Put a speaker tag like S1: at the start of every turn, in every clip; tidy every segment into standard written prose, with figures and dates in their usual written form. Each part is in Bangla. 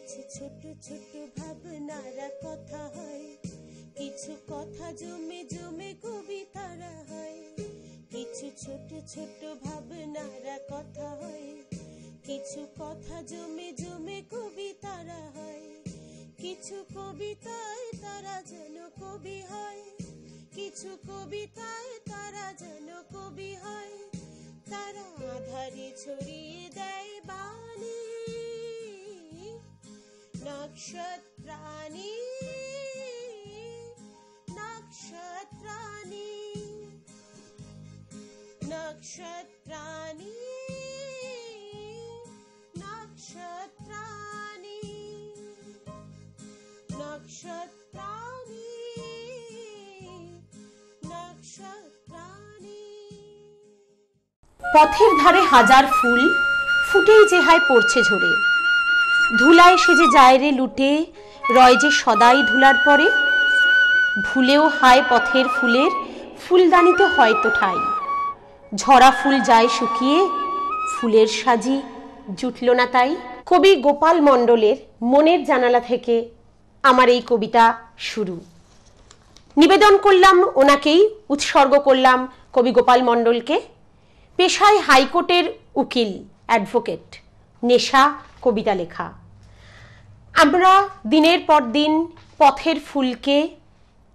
S1: কিছু ছোট ছোট ভাবনারা কথা হয়, কিছু কথা জমে জমে কবিতারা হয়। কিছু ছোট ছোট ভাবনারা কথা হয়, কিছু কথা জমে জমে কবিতারা হয়। কিছু কবিতায় তারা যেন কবি হয়, কিছু কবিতায় তারা যেন কবি হয়। তারা আধারে ছড়িয়ে দেয় বাণী, নক্ষত্রাণী নক্ষত্রাণী নক্ষত্রাণী নক্ষত্রাণী নক্ষত্রাণী নক্ষত্রাণী।
S2: পথের ধারে হাজার ফুল ফুটেই যে হায় পড়ছে ঝরে, ধুলায় সে যে যায় রে লুটে, রয় যে সদাই ধুলার পরে। ভুলেও হায় পথের ফুলের ফুলদানিতে হয়তো ঠাই, ঝরা ফুল যায় শুকিয়ে ফুলের সাজি জুটল না তাই। কবি গোপাল মণ্ডলের মনের জানালা থেকে আমার এই কবিতা শুরু। নিবেদন করলাম ওনাকেই, উৎসর্গ করলাম কবি গোপাল মণ্ডলকে। পেশায় হাইকোর্টের উকিল, অ্যাডভোকেট, নেশা কবিতা লেখা। আমরা দিনের পর দিন পথের ফুলকে,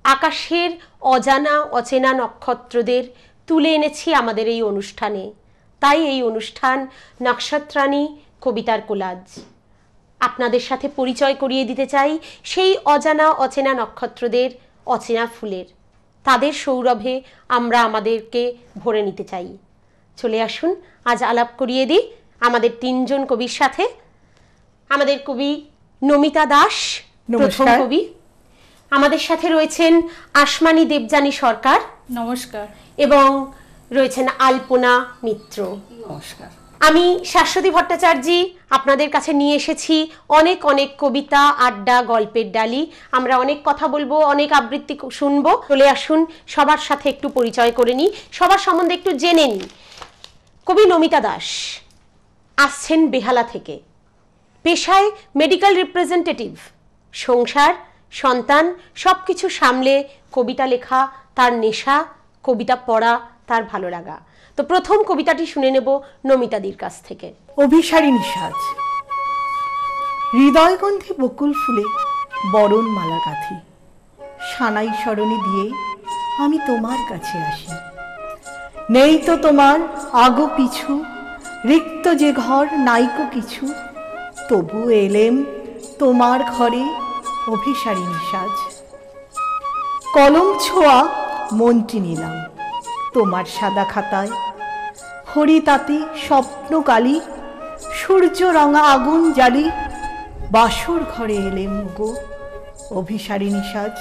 S2: আকাশের অজানা অচেনা নক্ষত্রদের তুলে এনেছি আমাদের এই অনুষ্ঠানে। তাই এই অনুষ্ঠান নক্ষত্রাণী কবিতার কোলাজ। আপনাদের সাথে পরিচয় করিয়ে দিতে চাই সেই অজানা অচেনা নক্ষত্রদের, অচেনা ফুলের। তাদের সৌরভে আমরা আমাদেরকে ভরে নিতে চাই। চলে আসুন আজ আলাপ করিয়ে দিই আমাদের তিনজন কবির সাথে। আমাদের কবি নমিতা দাস, প্রথম কবি। আমাদের সাথে রয়েছেন আসমানী দেবযানী সরকার,
S3: নমস্কার,
S2: এবং রয়েছেন আলপনা মিত্র,
S3: নমস্কার।
S2: আমি শাশ্বতী ভট্টাচার্য আপনাদের কাছে নিয়ে এসেছি অনেক অনেক কবিতা, আড্ডা, গল্পের ডালি। আমরা অনেক কথা বলবো, অনেক আবৃত্তি শুনবো। চলে আসুন সবার সাথে একটু পরিচয় করে নিই, সবার সম্বন্ধে একটু জেনে নিই। কবি নমিতা দাস আসছেন বেহালা থেকে, পেশায় মেডিকেল রিপ্রেজেন্টেটিভ। সংসার, সন্তান সব কিছু সামলে কবিতা লেখা তার নেশা, কবিতা পড়া তার ভালো লাগা। তো প্রথম কবিতাটি শুনে নেব নমিতাদির কাছ থেকে।
S4: অভিসারিণী সাজ। হৃদয়গন্ধে বকুল ফুলে বরণ মালা গাঁথি, সানাই সরণি দিয়ে আমি তোমার কাছে আসি। নেই তো তোমার আগো পিছু, রিক্ত যে ঘর নাইকো কিছু, তবু এলেম তোমার ঘরে অভিসারিণী সাজ। কলম ছোঁয়া মনটি নিলাম তোমার সাদা খাতায়, হরি তাতে স্বপ্ন কালি, সূর্য রঙা আগুন জ্বালি, বাসর ঘরে এলেম গো অভিসারিণী সাজ।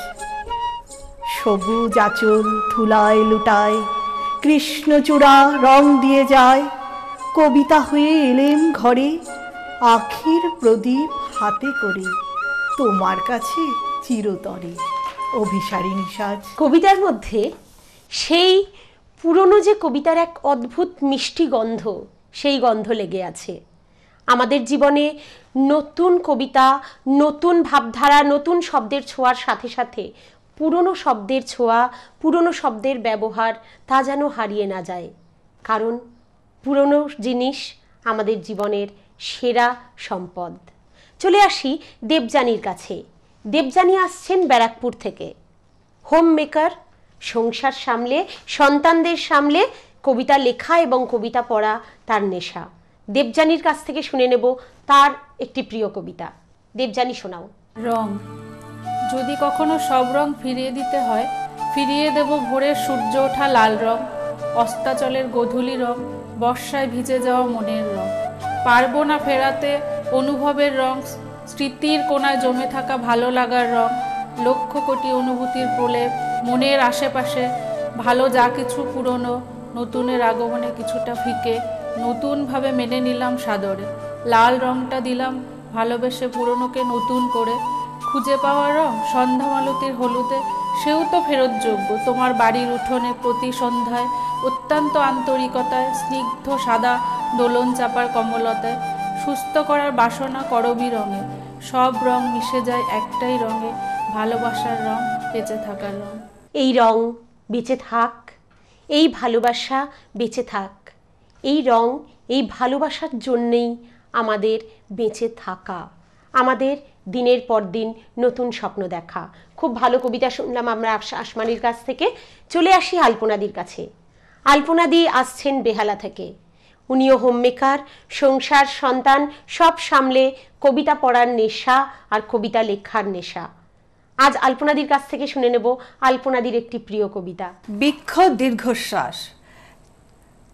S4: সবুজ আঁচল ধুলায় লুটায়, কৃষ্ণচূড়া রং দিয়ে যায়, কবিতা হয়ে এলেম ঘরে, আখির প্রদীপ হাতে করে তোমার কাছে চিরতরে অভিসারিণী সাজ।
S2: কবিতার মধ্যে সেই পুরনো যে কবিতার এক অদ্ভুত মিষ্টি গন্ধ, সেই গন্ধ লেগে আছে। আমাদের জীবনে নতুন কবিতা, নতুন ভাবধারা, নতুন শব্দের ছোঁয়ার সাথে সাথে পুরনো শব্দের ছোঁয়া, পুরনো শব্দের ব্যবহার তা যেন হারিয়ে না যায়। কারণ পুরনো জিনিস আমাদের জীবনের সেরা সম্পদ। চলে আসি দেবযানীর কাছে। দেবযানী আসছেন ব্যারাকপুর থেকে, হোম মেকার, সংসার সামলে, সন্তানদের সামলে কবিতা লেখা এবং কবিতা পড়া তার নেশা। দেবযানীর কাছ থেকে শুনে নেব তার একটি প্রিয় কবিতা। দেবযানী, শোনাও।
S3: রং। যদি কখনো সব রং ফিরিয়ে দিতে হয়, ফিরিয়ে দেব ভোরের সূর্য ওঠা লাল রং, অস্তাচলের গোধূলি রং, বর্ষায় ভিজে যাওয়া মনের রং। পারবো না ফেরাতে অনুভবের রং, স্মৃতির কোনায় জমে থাকা ভালো লাগার রং, লক্ষ কোটি অনুভূতির প্রলেপ, মনের আশেপাশে ভালো যা কিছু পুরনো, নতুনের আগমনে কিছুটা ফিকে, নতুনভাবে মেনে নিলাম সাদরে। লাল রংটা দিলাম ভালোবেসে পুরনোকে নতুন করে। খুঁজে পাওয়া রং সন্ধ্যামালতির হলুদে, সেও তো ফেরতযোগ্য তোমার বাড়ির উঠোনে প্রতি সন্ধ্যায়, অত্যন্ত আন্তরিকতায়, স্নিগ্ধ সাদা দোলন চাপার কমলতায়, সুস্থ করার বাসনা করবি রঙে, সব রং মিশে যায় একটাই রঙে, ভালোবাসার রং, বেঁচে থাকার রং।
S2: এই রং বেঁচে থাক, এই ভালোবাসা বেঁচে থাক। এই রং, এই ভালোবাসার জন্যেই আমাদের বেঁচে থাকা, আমাদের দিনের পর দিন নতুন স্বপ্ন দেখা। খুব ভালো কবিতা শুনলাম আমরা আসমানির কাছ থেকে। চলে আসি আলপনাদির কাছে। আলপনাদি আসছেন বেহালা থেকে। উনিও হোমমেকার, সংসার, সন্তান সব সামলে কবিতা পড়ার নেশা আর কবিতা লেখার নেশা। আজ আলপনাদির কাছ থেকে শুনে নেব আলপনাদির একটি প্রিয় কবিতা।
S5: বৃক্ষ দীর্ঘশ্বাস।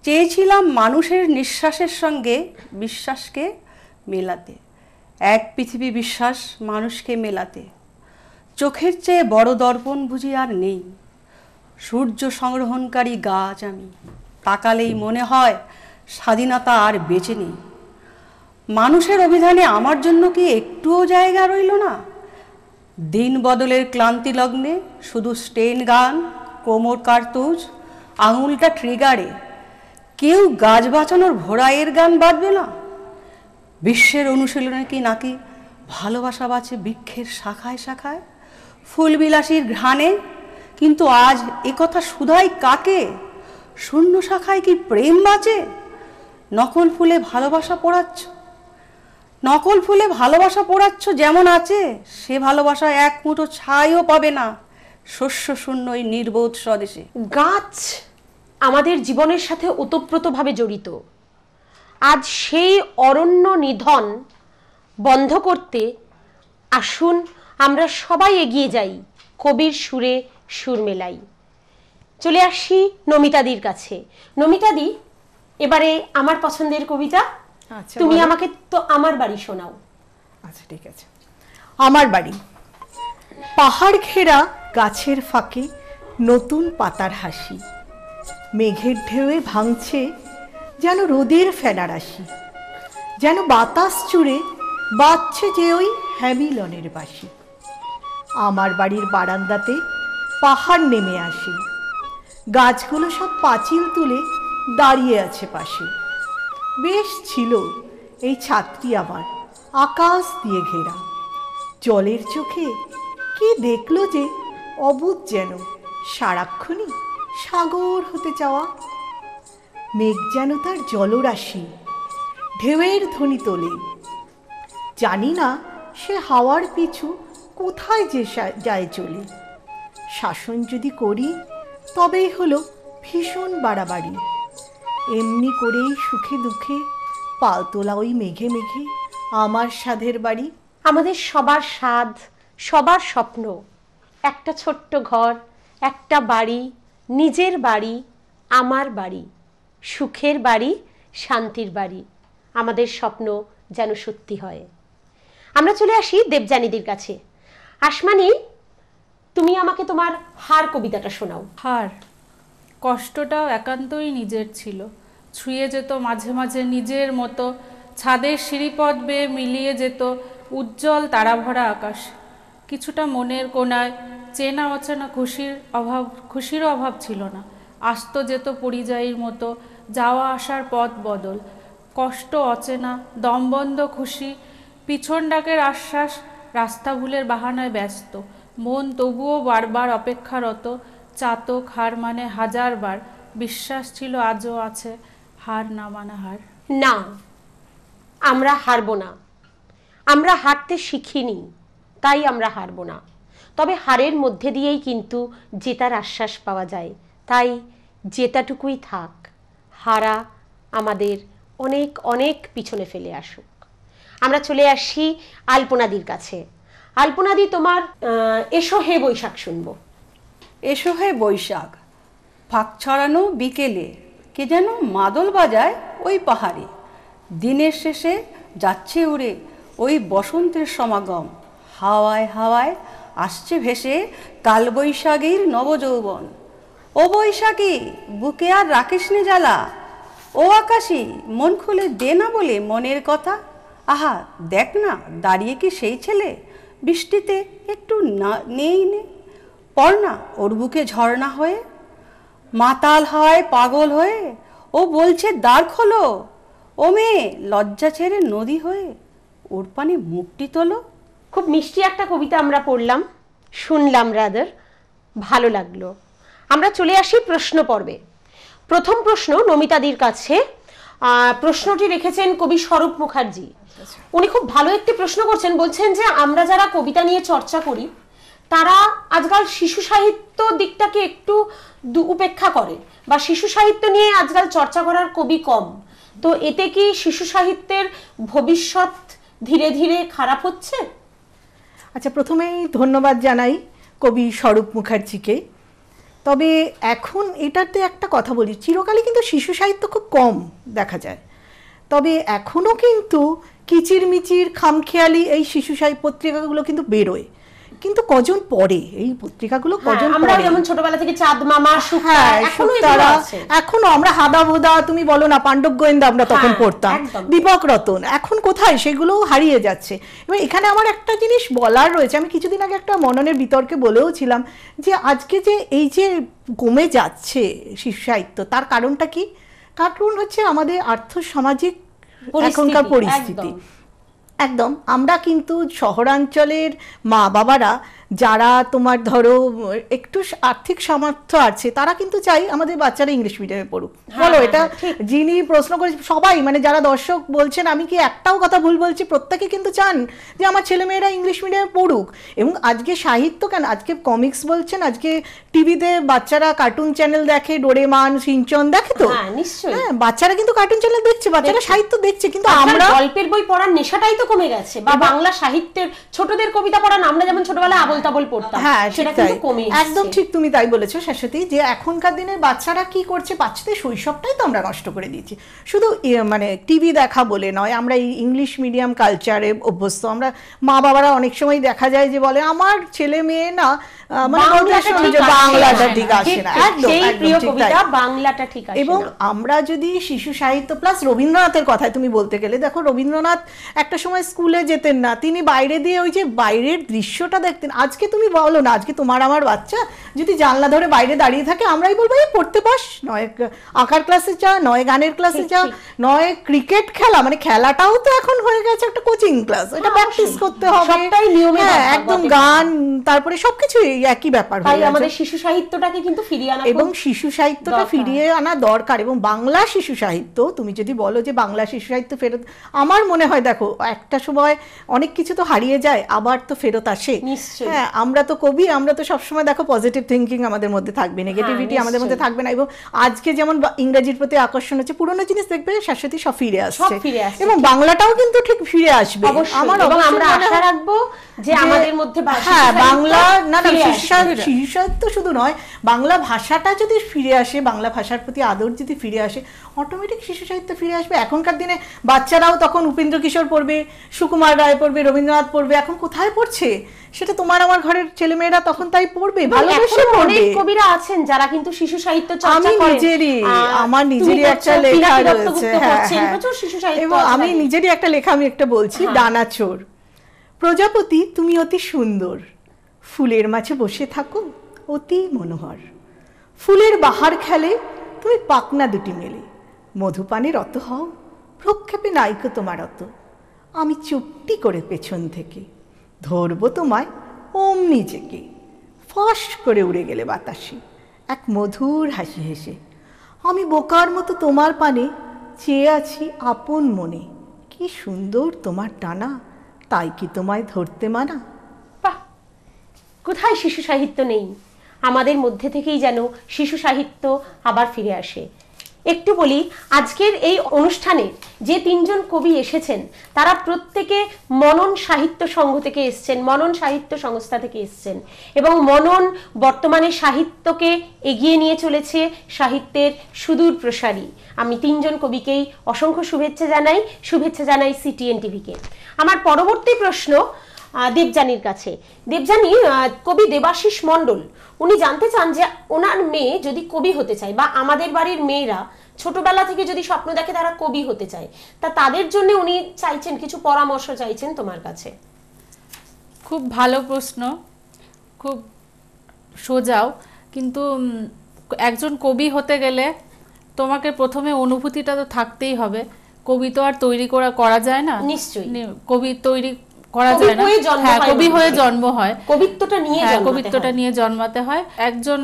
S5: চেয়েছিলাম মানুষের নিঃশ্বাসের সঙ্গে বিশ্বাসকে মেলাতে, এক পৃথিবী বিশ্বাস মানুষকে মেলাতে। চোখের চেয়ে বড় দর্পণ বুঝি আর নেই, সূর্য সংগ্রহণকারী গাছ আমি। তাকালেই মনে হয় স্বাধীনতা আর বেঁচে নেই। মানুষের অভিধানে আমার জন্য কি একটুও জায়গা রইল না? দিন বদলের ক্লান্তি লগ্নে শুধু স্টেন গান, কোমর কার্তুজ, আঙুলটা ট্রিগারে। কেউ গাছ বাঁচানোর ভোরাইয়ের গান বাজবে না? বিশ্বের অনুশীলনে কি নাকি ভালোবাসা বাঁচে বৃক্ষের শাখায় শাখায়, ফুলবিলাসীর ঘ্রাণে? কিন্তু আজ একথা শুধাই কাকে? শূন্য শাখায় কি প্রেম বাঁচে? নকল ফুলে ভালোবাসা পোড়াচ্ছ, নকল ফুলে ভালোবাসা পোড়াচ্ছ যেমন আছে, সে ভালোবাসা এক মুঠো ছাইও পাবে না শস্য শূন্য এই নির্বোধ স্বদেশে।
S2: গাছ আমাদের জীবনের সাথে ওতপ্রোতভাবে জড়িত। আজ সেই অরণ্য নিধন বন্ধ করতে আসুন আমরা সবাই এগিয়ে যাই, কবির সুরে সুর মেলাই। চলে আসি নমিতাদির কাছে। নমিতাদি, এবারে আমার পছন্দের কবিতা।
S4: আচ্ছা,
S2: তুমি
S4: বলো।
S2: আমাকে তো আমার বাড়ি শোনাও।
S4: আচ্ছা, ঠিক আছে। আমার বাড়ি। পাহাড় ঘেরা গাছের ফাঁকে নতুন পাতার হাসি, মেঘের ঢেউয়ে ভাঙছে যেন রোদের ফেনারাশি, যেন বাতাস চুড়ে বাজছে যে ওই হ্যামিলনের বাঁশি। আমার বাড়ির বারান্দাতে পাহাড় নেমে আসে, গাছগুলো সব পাঁচিল তুলে দাঁড়িয়ে আছে পাশে। বেশ ছিল এই ছাদটি আমার, আকাশ দিয়ে ঘেরা। জলের চোখে কি দেখলো যে অবুঝ, যেন সারাক্ষণই সাগর হতে চাওয়া। মেঘ যেন তার জলরাশি, ঢেউয়ের ধ্বনি তোলে। জানি না সে হাওয়ার পিছু কোথায় যে যায় চলে। শাসন যদি করি তবেই হলো ভীষণ বাড়াবাড়ি। এমনি করেই সুখে দুঃখে পাল তোলা ওই মেঘে মেঘে আমার সাধের বাড়ি।
S2: আমাদের সবার স্বাদ, সবার স্বপ্ন একটা ছোট্ট ঘর, একটা বাড়ি, নিজের বাড়ি, আমার বাড়ি, সুখের বাড়ি, শান্তির বাড়ি। আমাদের স্বপ্ন যেন সত্যি হয়। আমরা চলে আসি দেবযানীদির কাছে। আসমানি, তুমি আমাকে তোমার হার কবিতাটা শোনাও।
S3: হার, কষ্টটাও একান্তই নিজের ছিল, ছুঁয়ে যেত মাঝে মাঝে নিজের মতো। ছাদের সিঁড়িপথ বেয়ে মিলিয়ে যেত উজ্জ্বল তারাভরা আকাশ। কিছুটা মনের কোণায় চেনা অচেনা খুশিরও অভাব ছিল না। আসত যেত পরিযায়ীর মতো, যাওয়া আসার পথ বদল। কষ্ট অচেনা, দমবন্ধ খুশি, পিছন ডাকের আশ্বাস, রাস্তা ভুলের বাহানায় ব্যস্ত। মন তবুও বারবার অপেক্ষারত, চাতক হার মানে হাজারবার। বিশ্বাস ছিল আজও আছে, হার না মানা হার।
S2: না, আমরা হারবো না। আমরা হারতে শিখিনি, তাই আমরা হারবো না। তবে হারের মধ্যে দিয়েই কিন্তু জেতার আশ্বাস পাওয়া যায়। তাই জেতাটুকুই থাক, হারা আমাদের অনেক অনেক পিছনে ফেলে আসুক। আমরা চলে আসি আলপনাদির কাছে। আলপনাদি, তোমার এসো হে বৈশাখ শুনবো।
S5: এসো হে বৈশাখ। ফাঁক ছড়ানো বিকেলে কে যেন মাদল বাজায় ওই পাহাড়ে। দিনের শেষে যাচ্ছে উড়ে ওই বসন্তের সমাগম। হাওয়ায় হাওয়ায় আসছে ভেসে কালবৈশাখীর নবযৌবন। ও বৈশাখী, বুকে আর রাখিস নে জ্বালা। ও আকাশী, মন খুলে দে না বলে মনের কথা। আহা দেখ না, দাঁড়িয়ে কি সেই ছেলে, বৃষ্টিতে একটু নেই নে। পড় না ওর বুকে ঝর্ণা হয়ে, মাতাল হয় পাগল হয়ে। ও বলছে দ্বার খোলো, ও মেয়ে লজ্জা ছেড়ে নদী হয়ে। ওর পানে মুখটি তোলো,
S2: খুব মিষ্টি একটা কবিতা আমরা পড়লাম, শুনলাম রাদার, ভালো লাগলো। আমরা চলে আসি প্রশ্ন পর্বে। প্রথম প্রশ্ন নমিতাদির কাছে। প্রশ্নটি রেখেছেন কবি স্বরূপ মুখার্জি। উনি খুব ভালো একটি প্রশ্ন করছেন, বলছেন যে আমরা যারা কবিতা নিয়ে চর্চা করি তারা আজকাল শিশু সাহিত্য দিকটাকে একটু উপেক্ষা করে, বা শিশু সাহিত্য নিয়ে আজকাল চর্চা করার কবি কম। তো এতে কি শিশু সাহিত্যের ভবিষ্যৎ ধীরে ধীরে খারাপ হচ্ছে?
S4: আচ্ছা, প্রথমেই ধন্যবাদ জানাই কবি স্বরূপ মুখার্জিকে। তবে এখন এটাতে একটা কথা বলি, চিরকালই কিন্তু শিশু সাহিত্য খুব কম দেখা যায়, তবে এখনও কিন্তু কিচিরমিচির খামখেয়ালি এই শিশু সাহিত্য পত্রিকাগুলো কিন্তু বেরোয়, কিন্তু কজন পড়ে এই পত্রিকাগুলো, কজন
S2: আমরা
S4: পড়ে?
S2: যেমন ছোটবেলা থেকে চাঁদ মামা,
S4: হ্যাঁ,
S2: এখনো
S4: শুক্তারা, এখনো আমরা হাদা ভোদা, তুমি বলো না পাণ্ডব গোয়েন্দা আমরা তখন পড়তাম,
S2: একদম।
S4: দীপক রতন, এখন কোথায় সেগুলো হারিয়ে যাচ্ছে। এবার এখানে আমার একটা জিনিস বলার রয়েছে, আমি কিছুদিন আগে একটা মননের বিতর্কে বলেও ছিলাম যে আজকে যে এই যে কমে যাচ্ছে শিশু সাহিত্য, তার কারণটা কি? কারণ হচ্ছে আমাদের আর্থসামাজিক এখনকার পরিস্থিতি। একদম, আমরা কিন্তু শহরাঞ্চলের মা বাবারা যারা তোমার ধরো একটু আর্থিক সামর্থ্য আছে, তারা কিন্তু চাই আমাদের বাচ্চারা ইংলিশ মিডিয়ামে পড়ুক। বলো, এটা যিনি প্রশ্ন করেছেন সবাই, মানে যারা দর্শক বলছেন, আমি কি একটাও কথা ভুল বলছি? প্রত্যেকে কিন্তু চান যে আমার ছেলেমেয়েরা ইংলিশ মিডিয়ামে পড়ুক। এবং আজকে সাহিত্য কেন, আজকে কমিক্স বলছেন, আজকে টিভিতে বাচ্চারা কার্টুন চ্যানেল দেখে, ডোরেমান, সিনচন দেখে, তো হ্যাঁ, বাচ্চারা কিন্তু কার্টুন চ্যানেল দেখছে, বাচ্চারা সাহিত্য দেখছে, কিন্তু আমরা
S2: গল্পের বই পড়ার নেশাটাই তো কমে গেছে, বা বাংলা সাহিত্যের ছোটদের কবিতা পড়ান, আমরা যেমন ছোটবেলায় আবল তাবল পড়তাম,
S4: হ্যাঁ
S2: সেটা কিন্তু কমে এসেছে।
S4: একদম ঠিক তুমি তাই বলেছো শাশ্বতী, যে এখনকার দিনের বাচ্চারা কি করছে, বাচ্চাদের শৈশবটাই তো আমরা নষ্ট করে দিয়েছি। শুধু মানে টিভি দেখা বলে নয়, আমরা এই ইংলিশ মিডিয়াম কালচারে অভ্যস্ত। আমরা মা বাবারা অনেক সময় দেখা যায় যে বলে আমার ছেলে মেয়ে না মানে বাংলাটা ঠিক আসে না, একদম
S2: বাংলাটা ঠিক আসে না।
S4: এবং আমরা যদি শিশু সাহিত্য প্লাস রবীন্দ্রনাথের কথায় তুমি বলতে গেলে, দেখো রবীন্দ্রনাথ একটা সময় স্কুলে যেতেন না, তিনি বাইরে দিয়ে ওই যে বাইরের দৃশ্যটা দেখতেন। আজকে তুমি বলো না, আজকে তোমার আমার বাচ্চা যদি জানলা ধরে বাইরে দাঁড়িয়ে থাকে, আমরাই বলবো এই পড়তে বস, নয় আঁকার ক্লাসে যা, নয় গানের ক্লাসে যা, নয় ক্রিকেট খেলা, মানে খেলাটাও তো এখন হয়ে গেছে একটা কোচিং ক্লাস, এটা প্র্যাকটিস করতে হবে, একদম গান, তারপরে সবকিছু একই ব্যাপার হয়ে গেছে।
S2: আমাদের শিশু সাহিত্যটাকে কিন্তু ফিরিয়ে আনা,
S4: এবং শিশু সাহিত্যটা ফিরিয়ে আনা দরকার। এবং বাংলা শিশু সাহিত্য, তুমি যদি বলো যে বাংলা শিশু সাহিত্য ফেরত, আমার মনে হয় দেখো একটা সময় অনেক কিছু তো হারিয়ে যায়, আবার তো ফেরত আসে। হ্যাঁ, আমরা তো কবি, আমরা তো সবসময় দেখো পজিটিভ থিঙ্কিং আমাদের মধ্যে থাকবে, নেগেটিভিটি আমাদের মধ্যে থাকবে না। এবং আজকে যেমন ইংরেজির প্রতি আকর্ষণ হচ্ছে, পুরোনো জিনিস দেখবে শাশ্বতী সব ফিরে আসছে, এবং বাংলাটাও কিন্তু ঠিক ফিরে আসবে। আমার আমরা আশা রাখবো যে আমাদের মধ্যে বাংলা না না শিশু সাহিত্য শুধু নয়, বাংলা ভাষাটা যদি ফিরে আসে, বাংলা ভাষার প্রতি আদর যদি ফিরে আসে, অটোমেটিক শিশু সাহিত্য ফিরে আসবে। এখনকার দিনে বাচ্চারাও তখন উপেন্দ্র কিশোর পড়বে, সুকুমার রায় পড়বে, রবীন্দ্রনাথ পড়বে, এখন কোথায় পড়ছে সেটা তোমার আমার ঘরের ছেলেমেয়েরা তখন তাই পড়বে, ভালোবেসে পড়বে।
S2: অনেক কবিরা আছেন যারা কিন্তু শিশু সাহিত্য চর্চা করেন।
S4: আমার নিজেরই একটা লেখা রয়েছে, এবং আমি নিজেরই একটা লেখা আমি একটা বলছি, ডানাচোর। প্রজাপতি তুমি অতি সুন্দর, ফুলের মাঝে বসে থাকো অতি মনোহর, ফুলের বাহার খেলে তুমি পাকনা দুটি মেলে, মধুপানে রত হও প্রক্ষেপে নাইকো তোমার অত, আমি চুপটি করে পেছন থেকে ধরবো তোমায় অমনি জেগে, ফস করে উড়ে গেলে বাতাসে এক মধুর হাসি হেসে, আমি বোকার মতো তোমার পানে চেয়ে আছি আপন মনে, কি সুন্দর তোমার টানা, তাই কি তোমায় ধরতে মানা।
S2: কোথায় শিশু সাহিত্য নেই, আমাদের মধ্যে থেকেই যেন শিশু সাহিত্য আবার ফিরে আসে। একটু বলি, আজকের এই অনুষ্ঠানে যে তিনজন কবি এসেছেন তারা প্রত্যেকে মনন সাহিত্য সংঘ থেকে এসছেন, মনন সাহিত্য সংস্থা থেকে এসছেন, এবং মনন বর্তমানে সাহিত্যকে এগিয়ে নিয়ে চলেছে সাহিত্যের সুদূর প্রসারী। আমি তিনজন কবিকেই অসংখ্য শুভেচ্ছা জানাই সিটিএন টিভিকে। আমার পরবর্তী প্রশ্ন দেবযানীর কাছে। দেবযানী, কবি দেবাশিস মণ্ডল উনি জানতে চান যে ওনার মেয়ে যদি কবি হতে চায়, বা আমাদের বাড়ির মেয়েরা ছোটবেলা থেকে যদি স্বপ্ন দেখে তারা কবি হতে চায়, তা তাদের জন্য উনি চাইছেন কিছু পরামর্শ চাইছেন তোমার কাছে।
S3: খুব ভালো প্রশ্ন, খুব সোজাও, কিন্তু একজন কবি হতে গেলে তোমাকে প্রথমে অনুভূতিটা তো থাকতেই হবে। কবি তো আর তৈরি করা যায় না,
S2: নিশ্চয়ই
S3: কবি তৈরি করা
S2: কবি
S3: যায় না।
S2: হয়ে জন্ম
S3: হ্যাঁ,
S2: হয়
S3: কবি হয়ে
S2: মানুষের।
S3: জন্ম হয়,
S2: কবিত্বটা নিয়ে
S3: হ্যাঁ,
S2: জন্মাতে
S3: কবিত্বটা
S2: হয়।
S3: নিয়ে জন্মাতে হয়। একজন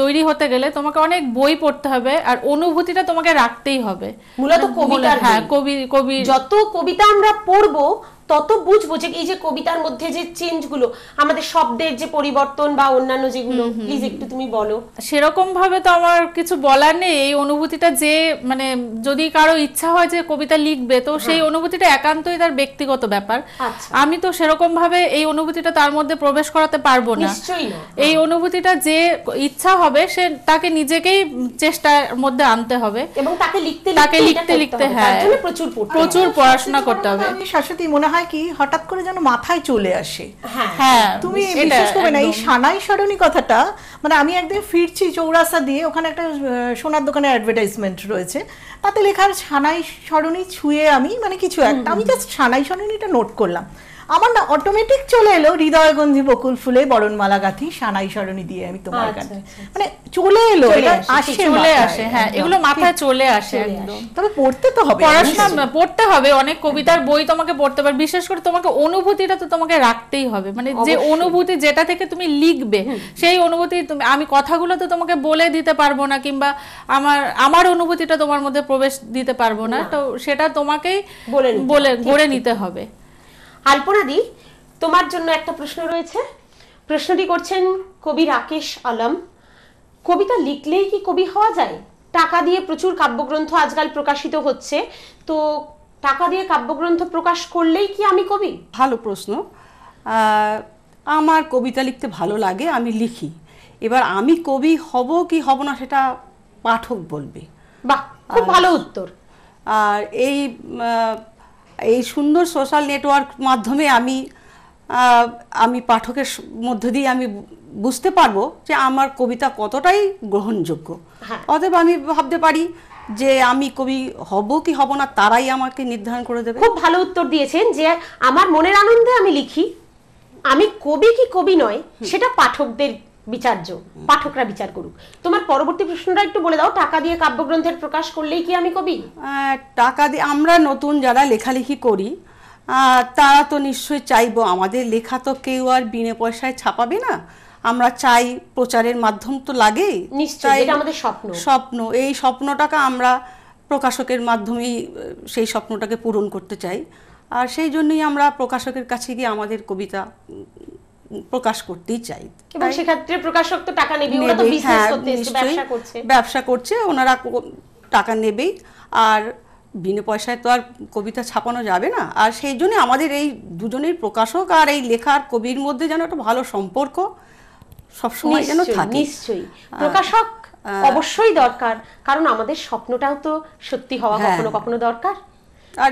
S3: তৈরি হতে গেলে তোমাকে অনেক বই পড়তে হবে, আর অনুভূতিটা তোমাকে রাখতেই হবে।
S2: মূলত কবিতার
S3: হ্যাঁ,
S2: বই।
S3: কবি
S2: যত কবিতা আমরা পড়বো তত বুঝবো যে এই যে কবিতার মধ্যে যে চেঞ্জ গুলো, আমাদের শব্দের যে পরিবর্তন বা অন্যান্য যেগুলো, প্লিজ একটু তুমি বলো।
S3: সেরকম ভাবে তো আমার কিছু বলার নেই। এই অনুভূতিটা যে মানে যদি কারো ইচ্ছা হয় যে কবিতা লিখবে, তো সেই অনুভূতিটা একান্তই তার ব্যক্তিগত ব্যাপার।
S2: আচ্ছা।
S3: আমি তো সেরকম ভাবে এই অনুভূতিটা তার মধ্যে প্রবেশ করাতে পারবো না।
S2: নিশ্চয়ই না।
S3: এই অনুভূতিটা যে ইচ্ছা হবে সে তাকে নিজেকেই চেষ্টার মধ্যে আনতে হবে,
S2: এবং তাকে লিখতে
S3: তাকে
S2: লিখতে
S3: লিখতে
S2: এটা করতে হবে।
S3: হ্যাঁ,
S2: তার জন্য প্রচুর পড়তে হবে।
S3: প্রচুর পড়াশোনা করতে হবে।
S4: আমি শাশ্বতী মনে হয় কি হঠাৎ করে যেন মাথায় চলে আসে।
S2: হ্যাঁ
S3: হ্যাঁ,
S4: তুমি
S3: এটা
S4: বিশ্বাস করবে না, এই
S3: একদম।
S4: সানাই সরণি কথাটা, মানে আমি একদিন ফিরছি চৌরাস্তা দিয়ে, ওখানে একটা সোনার দোকানে অ্যাডভার্টাইজমেন্ট রয়েছে, তাতে লেখার সানাই সরণি ছুঁয়ে আমি মানে কিছু একটা, আমি জাস্ট সানাই সরণিটা নোট করলাম, আমার না অটোমেটিক চলে এলো হৃদয়গন্ধি বকুল ফুলে বরণমালা গাঁথি সানাই সরণি দিয়ে আমি তোমার
S2: আচ্ছা,
S4: কাছে,
S2: আচ্ছা।
S4: মানে চলে এলো,
S2: চলে
S4: এটা
S2: আসে,
S4: আসে
S3: চলে
S4: মাথায়,
S3: আসে, হ্যাঁ,
S4: একদম।
S3: এগুলো মাথায় চলে আসে
S2: চলে
S3: একদম।
S4: তবে পড়তে তো হবে,
S3: পড়াশোনা পড়তে হবে, অনেক কবিতার বই তোমাকে পড়তে হবে, বিশেষ করে তোমাকে অনুভূতিটা তো তোমাকে রাখতেই হবে, মানে যে
S2: অবশ্যই।
S3: অনুভূতি যেটা থেকে তুমি লিখবে সেই অনুভূতি তুমি, আমি কথাগুলো তো তোমাকে বলে দিতে পারবো না, কিংবা আমার অনুভূতিটা তোমার মধ্যে প্রবেশ দিতে পারবো না, তো সেটা তোমাকেই গড়ে নিতে হবে।
S2: আলপনাদি, তোমার জন্য একটা প্রশ্ন রয়েছে। প্রশ্নটি করছেন কবি রাকেশ আলম। কবিতা লিখলেই কি কবি হওয়া যায়? টাকা দিয়ে প্রচুর কাব্যগ্রন্থ আজকাল প্রকাশিত হচ্ছে, তো টাকা দিয়ে কাব্যগ্রন্থ প্রকাশ করলেই কি আমি কবি?
S5: ভালো প্রশ্ন। আমার কবিতা লিখতে ভালো লাগে, আমি লিখি। এবার আমি কবি হব কি হব না সেটা পাঠক বলবে।
S2: বাহ, খুব ভালো উত্তর।
S5: আর এই সুন্দর সোশ্যাল নেটওয়ার্ক মাধ্যমে আমি পাঠকের মধ্য দিয়ে আমি বুঝতে পারবো যে আমার কবিতা কতটাই গ্রহণযোগ্য।
S2: হ্যাঁ।
S5: অতএব আমি ভাবতে পারি যে আমি কবি হব কি হব না তারাই আমাকে নির্ধারণ করে দেবে।
S2: খুব ভালো উত্তর দিয়েছেন যে আমার মনের আনন্দে আমি লিখি, আমি কবি কি কবি নয় সেটা পাঠকদের বিচার্য, পাঠকরা বিচার করুক। তোমার পরবর্তী প্রশ্নটা একটু বলে দাও, টাকা দিয়ে কাব্যগ্রন্থের প্রকাশ করলেই কি আমি কবি?
S5: টাকা দিয়ে আমরা নতুন যারা লেখালেখি করি তারা তো নিশ্চয়ই চাইবো, আমাদের লেখা তো কেউ আর বিনা পয়সায় ছাপাবে না, আমরা চাই প্রচারের মাধ্যম তো লাগেই,
S2: নিশ্চয়ই, এটা আমাদের স্বপ্ন।
S5: এই স্বপ্নটাকে আমরা প্রকাশকের মাধ্যমেই সেই স্বপ্নটাকে পূরণ করতে চাই, আর সেই জন্যই আমরা প্রকাশকের কাছে গিয়ে আমাদের কবিতা প্রকাশ করতেই চাই।
S2: এবং সেক্ষেত্রে প্রকাশক তো টাকা নেবে, ওরা তো বিজনেস করতে এসেছে, ব্যবসা করছে,
S5: ওনারা টাকা নেবেই, আর বিনা পয়সায় তো আর কবিতা ছাপানো যাবে না। আর সেই জন্য আমাদের এই দুজনের প্রকাশক আর এই লেখার কবির মধ্যে যেন একটা ভালো সম্পর্ক সবসময় যেন থাকে।
S2: নিশ্চয়ই প্রকাশক অবশ্যই দরকার, কারণ আমাদের স্বপ্নটাও তো সত্যি হওয়া কখনো কখনো দরকার,
S5: আর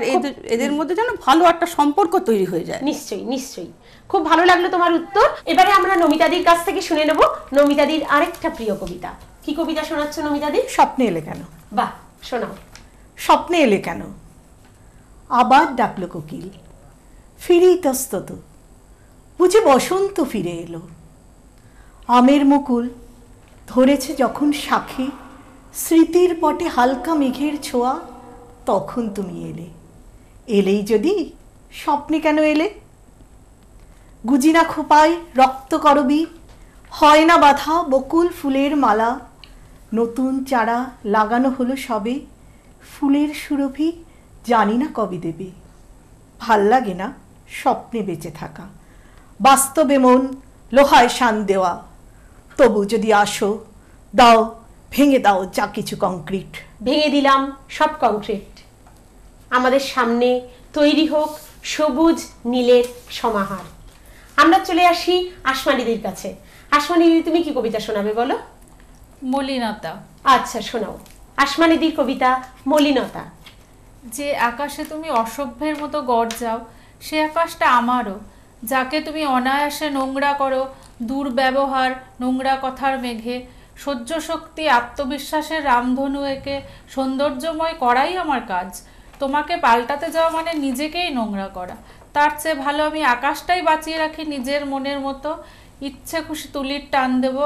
S5: এদের মধ্যে যেন ভালো একটা সম্পর্ক তৈরি হয়ে যায়।
S2: নিশ্চয়ই নিশ্চয়ই। খুব ভালো লাগলো তোমার উত্তর। এবারে আমরা নমিতাদির কাছ থেকে শুনে নেব নমিতাদির আরেকটা প্রিয় কবিতা। কি কবিতা শোনাচ্ছ নমিতাদি?
S4: স্বপ্নে এলে কেন।
S2: বাহ, শোনাও।
S4: স্বপ্নে এলে কেন, আবার ডাকলো কোকিল, ফিরি ইতস্তত, বুঝি বসন্ত ফিরে এলো। আমের মুকুল ধরেছে যখন শাখে, স্মৃতির পটে হালকা মেঘের ছোঁয়া, তখন তুমি এলে। এলেই যদি, স্বপ্নে কেন এলে? গুজিনা খোপায় রক্ত করবি, হয় না বাঁধা বকুল ফুলের মালা, নতুন চারা লাগানো হলো সবে, ফুলের সুরভি জানি না কবে দেবে। ভাল লাগে না স্বপ্নে বেঁচে থাকা, বাস্তবে মন লোহায় শান দেওয়া, তবু যদি আসো দাও, ভেঙে দাও যা কিছু কংক্রিট।
S2: ভেঙে দিলাম সব কংক্রিট, আমাদের সামনে তৈরি হোক সবুজ নীলের সমাহার। আমরা চলে আসি আসমানিদির কাছে। আসমানিদি, তুমি কি কবিতা শোনাবে বলো?
S3: মলিনতা।
S2: আচ্ছা, শোনাও আসমানিদির কবিতা মলিনতা।
S3: যে আকাশে তুমি অসভ্যের মতো গর্জাও, সে আকাশটা আমারও, যাকে তুমি অনায়াসে নোংরা করো দুর্ব্যবহার নোংরা কথার মেঘে, সহ্য শক্তি আত্মবিশ্বাসের রামধনু এঁকে সৌন্দর্যময় করাই আমার কাজ। তোমাকে পাল্টাতে যাওয়া মানে নিজেকেই নোংরা করা। তার চেয়ে ভালো আমি আকাশটাই বাঁচিয়ে রাখি নিজের মনের মতো, ইচ্ছে খুশি তুলির টান দেব,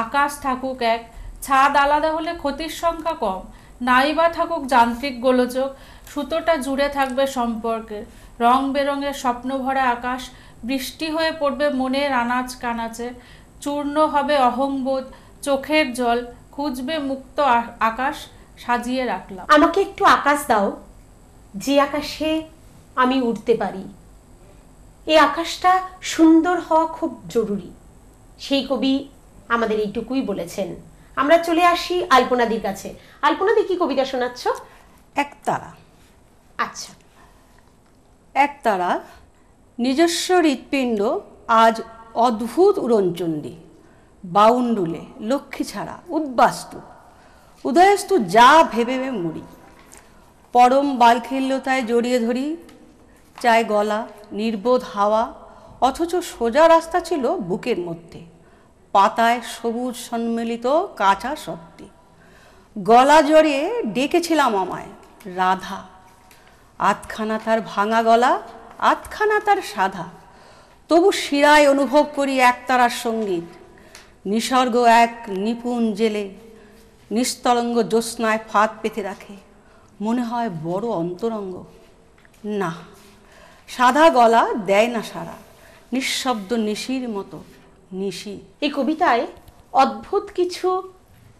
S3: আকাশ থাকুক এক, ছাদ আলাদা হলে ক্ষতির সংখ্যা কম, নাই বা থাকুক যান্ত্রিক গোলযোগ, সুতোটা জুড়ে থাকবে সম্পর্কের, রং বেরঙের স্বপ্ন ভরা আকাশ, বৃষ্টি হয়ে পড়বে মনের আনাচ কানাচে, চূর্ণ হবে অহংবোধ, চোখের জল, খুঁজবে মুক্ত আকাশ, সাজিয়ে রাখলাম।
S2: আমাকে একটু আকাশ দাও, যে আকাশে আমি উড়তে পারি। এই আকাশটা সুন্দর হওয়া খুব জরুরি, সেই কবি আমাদের এইটুকুই বলেছেন। আমরা চলে আসি আলপনাদির কাছে। আলপনাদি, কি কবিতা শোনাচ্ছ?
S5: একতারা।
S2: আচ্ছা।
S5: একতারা নিজস্ব হৃৎপিণ্ড আজ অদ্ভুত উড়নচণ্ডী, বাউন্ডুলে লক্ষ্মী ছাড়া উদ্বাস্তু, উদয়স্তু যা ভেবে মরি, পরম বালখিল্যতায় জড়িয়ে ধরি, চায় গলা নির্বোধ হাওয়া, অথচ সোজা রাস্তা ছিল বুকের মধ্যে, পাতায় সবুজ সম্মিলিত কাঁচা শক্তি। গলা জড়িয়ে ডেকেছিলাম আমায় রাধা, আধখানা তার ভাঙা গলা, আধখানা তার সাধা, তবু শিরায় অনুভব করি একতারার সঙ্গীত। নিসর্গ এক নিপুণ জেলে নিস্তরঙ্গ জ্যোৎস্নায় ফাঁদ পেতে রাখে, মনে হয় বড় অন্তরঙ্গ। না, সাদা গলা দেয় না সারা, নিঃশব্দ নিশির মতো নিশি।
S2: এই কবিতায় অদ্ভুত কিছু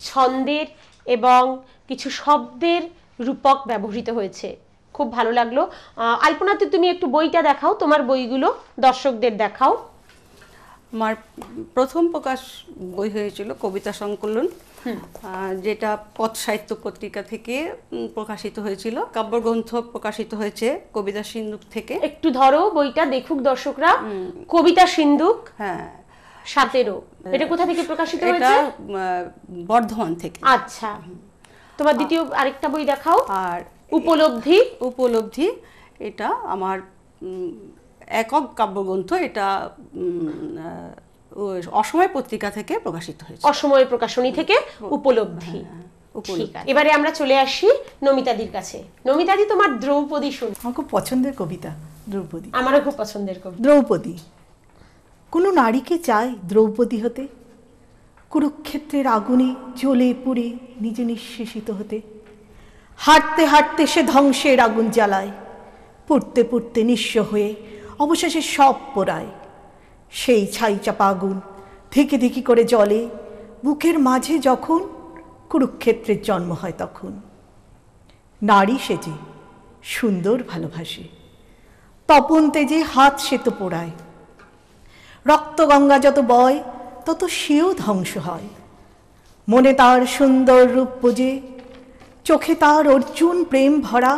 S2: ছন্দের এবং কিছু শব্দের রূপক ব্যবহৃত হয়েছে, খুব ভালো লাগলো। আলপনাতে, তুমি একটু বইটা দেখাও, তোমার বইগুলো দর্শকদের দেখাও।
S5: আমার প্রথম প্রকাশ বই হয়েছিল কবিতা সংকলন, যেটা পথ সাহিত্য পত্রিকা থেকে প্রকাশিত হয়েছিল। কাব্যগ্রন্থ প্রকাশিত হয়েছে কবিতা সিন্ধুক থেকে।
S2: একটু ধরো বইটা, দেখুক দর্শকরা। কবিতা সিন্ধুক,
S5: হ্যাঁ,
S2: 17। এটা কোথা থেকে প্রকাশিত হয়েছে?
S5: বর্ধমান থেকে।
S2: আচ্ছা, তোমার দ্বিতীয় আরেকটা বই দেখাও।
S5: আর
S2: উপলব্ধি।
S5: উপলব্ধি এটা আমার একক কাব্যগ্রন্থ, এটা অসময় পত্রিকা থেকে প্রকাশিত হয়েছে।
S2: অসময় প্রকাশনী থেকে উপলব্ধি। ঠিক আছে, এবারে আমরা চলে আসি নমিতাদির কাছে। নমিতাদি, তোমার দ্রৌপদী শুন।
S4: আমার খুব পছন্দের কবিতা দ্রৌপদী।
S2: আমারও খুব পছন্দের কবিতা।
S4: দ্রৌপদী। কোনো নারীকে চায় দ্রৌপদী হতে, কুরুক্ষেত্রের আগুনে জ্বলে পুড়ে নিজে নিঃশেষিত হতে। হাঁটতে হাঁটতে সে ধ্বংসের আগুন জ্বালায়, পুড়তে পুড়তে নিঃস্ব হয়ে অবশেষে সব পোড়ায়। সেই ছাই চাপা আগুন ধিকি ধিকি করে জ্বলে বুকের মাঝে যখন কুরুক্ষেত্রের জন্ম হয় তখন। নারী সেজে সুন্দর ভালোবাসে, তপন তেজে হাত সে তো পোড়ায়। রক্তগঙ্গা যত বয় তত সেও ধ্বংস হয়। মনে তার সুন্দর রূপ বোঝে, চোখে তার অর্জুন প্রেম ভরা।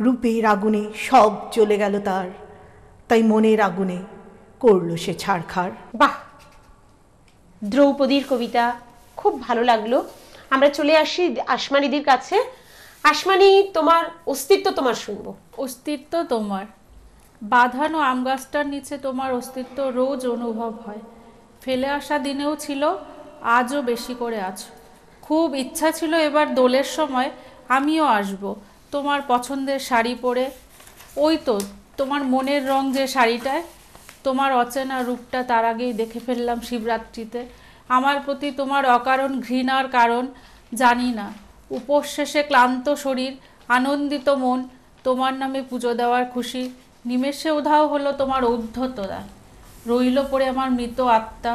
S4: রূপের আগুনে সব চলে গেল তার, তাই মনের আগুনে করল সে ছাড়খাড়।
S2: বাহ, দ্রৌপদীর কবিতা খুব ভালো লাগলো। আমরা চলে আসি আসমানিদির কাছে। আসমানি, তোমার অস্তিত্ব তোমার শুনবো।
S3: অস্তিত্ব তোমার, বাঁধানো আম গাছটার নিচে তোমার অস্তিত্ব রোজ অনুভব হয়। ফেলে আসা দিনেও ছিল, আজও বেশি করে আছো। খুব ইচ্ছা ছিল এবার দোলের সময় আমিও আসব তোমার পছন্দের শাড়ি পরে। ওই তো তোমার মনের রং যে শাড়িটায়, তোমার অচেনা রূপটা তার আগেই দেখে ফেললাম শিবরাত্রিতে। আমার প্রতি তোমার অকারণ ঘৃণার কারণ জানি না। উপোস শেষে ক্লান্ত শরীর, আনন্দিত মন, তোমার নামে পুজো দেওয়ার খুশি। নিমেষে উধাও হলো তোমার ঔদ্ধত্যতা, রইল পড়ে আমার মৃত আত্মা।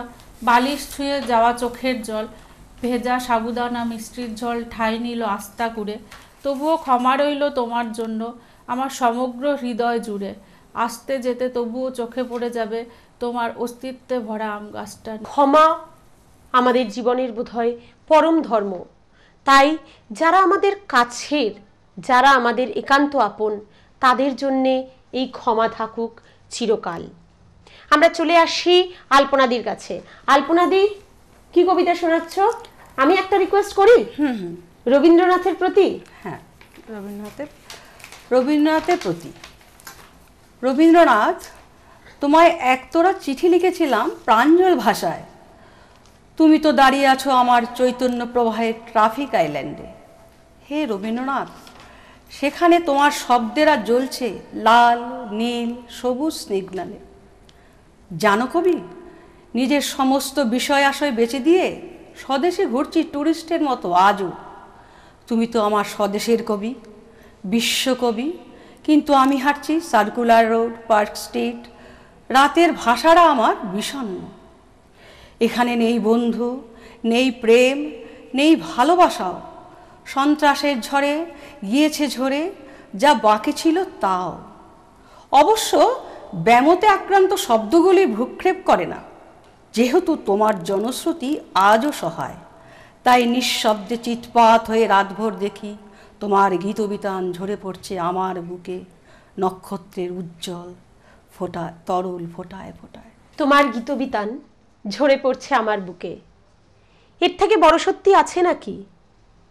S3: বালিশ ছুঁয়ে যাওয়া চোখের জল, ভেজা সাবুদানা মিষ্টির ঝোল ঠাঁই নিল আস্থা কুড়ে। তবুও ক্ষমা রইল তোমার জন্য আমার সমগ্র হৃদয় জুড়ে। আসতে যেতে তবুও চোখে পড়ে যাবে তোমার অস্তিত্বে ভরা আম গাছটা।
S2: ক্ষমা আমাদের জীবনের বোধহয় পরম ধর্ম। তাই যারা আমাদের কাছের, যারা আমাদের একান্ত আপন, তাদের জন্যে এই ক্ষমা থাকুক চিরকাল। আমরা চলে আসি আলপনাদির কাছে। আলপনাদি, কি কবিতা শোনাচ্ছ? আমি একটা রিকোয়েস্ট করি, রবীন্দ্রনাথের প্রতি।
S5: হ্যাঁ, রবীন্দ্রনাথের প্রতি। রবীন্দ্রনাথ, তোমায় একতরা চিঠি লিখেছিলাম প্রাঞ্জল ভাষায়। তুমি তো দাঁড়িয়ে আছো আমার চৈতন্য প্রবাহের ট্রাফিক আইল্যান্ডে। হে রবীন্দ্রনাথ, সেখানে তোমার শব্দেরা জ্বলছে লাল নীল সবুজ স্নিগ্ধানে। জানো কবি, নিজের সমস্ত বিষয় আশয় বেচে দিয়ে স্বদেশে ঘুরছি টুরিস্টের মতো আজও। তুমি তো আমার স্বদেশের কবি, বিশ্বকবি, কিন্তু আমি হাঁটছি সার্কুলার রোড, পার্ক স্ট্রিট। রাতের ভাষাটা আমার বিষণ্ণ। এখানে নেই বন্ধু, নেই প্রেম, নেই ভালোবাসাও। সন্ত্রাসের ঝড়ে গিয়েছে ঝরে, যা বাকি ছিল তাও। অবশ্য ব্যামোতে আক্রান্ত শব্দগুলি ভ্রুক্ষেপ করে না, যেহেতু তোমার জনশ্রুতি আজও সহায়। তাই নিঃশব্দে চিৎপাত হয়ে রাতভর দেখি তোমার গীতবিতান ঝরে পড়ছে আমার বুকে, নক্ষত্রের উজ্জ্বল ফোঁটায়, তরল ফোঁটায় ফোঁটায়।
S2: তোমার গীতবিতান ঝরে পড়ছে আমার বুকে, এর থেকে বড় সত্যি আছে নাকি?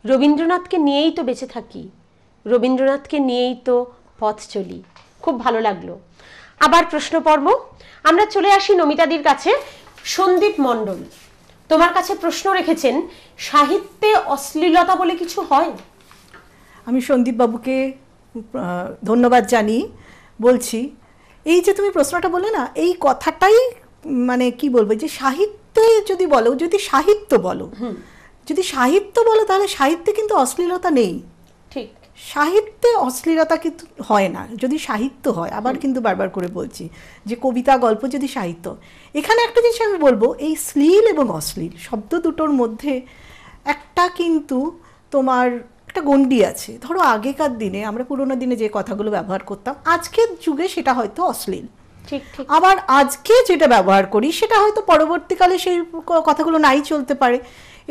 S2: রবীন্দ্রনাথকে নিয়েই তো বেঁচে থাকি, রবীন্দ্রনাথকে নিয়েই তো পথ চলি। খুব ভালো লাগলো। আবার প্রশ্ন পর্ব। আমরা চলে আসি নমিতাদির কাছে। সন্দীপ মণ্ডল তোমার কাছে প্রশ্ন রেখেছেন, সাহিত্যে অশ্লীলতা বলে কিছু হয়?
S4: আমি সন্দীপ বাবুকে ধন্যবাদ জানিয়ে বলছি, এই যে তুমি প্রশ্নটা বললে না, এই কথাটাই মানে কি বলবো, যে সাহিত্যে যদি বলো, যদি সাহিত্য বলো, যদি সাহিত্য বলো তাহলে সাহিত্যে কিন্তু অশ্লীলতা নেই।
S2: ঠিক,
S4: সাহিত্যে অশ্লীলতা কিন্তু হয় না যদি সাহিত্য হয়। আবার কিন্তু বারবার করে বলছি যে কবিতা, গল্প যদি সাহিত্য। এখানে একটা জিনিস আমি বলবো, এই শ্লীল এবং অশ্লীল শব্দ দুটোর মধ্যে একটা কিন্তু তোমার একটা গণ্ডি আছে। ধরো আগেকার দিনে আমরা পুরোনো দিনে যে কথাগুলো ব্যবহার করতাম, আজকের যুগে সেটা হয়তো অশ্লীল।
S2: ঠিক ঠিক।
S4: আবার আজকে যেটা ব্যবহার করি সেটা হয়তো পরবর্তীকালে সেই কথাগুলো নাই চলতে পারে।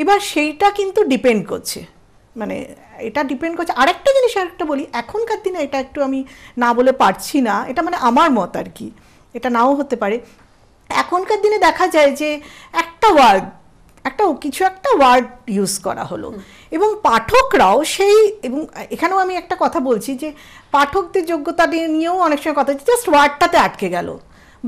S4: এবার সেইটা কিন্তু ডিপেন্ড করছে, মানে এটা ডিপেন্ড করছে। আরেকটা জিনিস আরেকটা বলি, এখনকার দিনে এটা একটু আমি না বলে পারছি না, এটা মানে আমার মত আর কি, এটা নাও হতে পারে। এখনকার দিনে দেখা যায় যে একটা ওয়ার্ড, কিছু একটা ওয়ার্ড ইউজ করা হলো এবং পাঠকরাও সেই, এবং এখানেও আমি একটা কথা বলছি যে পাঠকদের যোগ্যতা নিয়েও অনেক সময় কথা হচ্ছে, জাস্ট ওয়ার্ডটাতে আটকে গেল।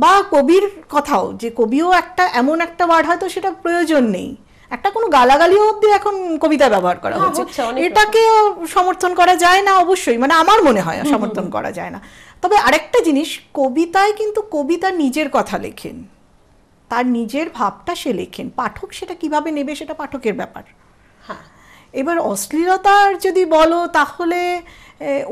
S4: বা কবির কথাও, যে কবিও একটা এমন একটা ওয়ার্ড হয়তো সেটা প্রয়োজন নেই, একটা কোনো গালাগালিও অবধি এখন কবিতা ব্যবহার করা হচ্ছে। এটাকে সমর্থন করা যায় না অবশ্যই, মানে আমার মনে হয় সমর্থন করা যায় না। তবে আরেকটা জিনিস, কবিতায় কিন্তু কবিতা নিজের কথা লেখেন, তার নিজের ভাবটা সে লেখেন, পাঠক সেটা কিভাবে নেবে সেটা পাঠকের ব্যাপার। এবার অশ্লীলতার যদি বলো তাহলে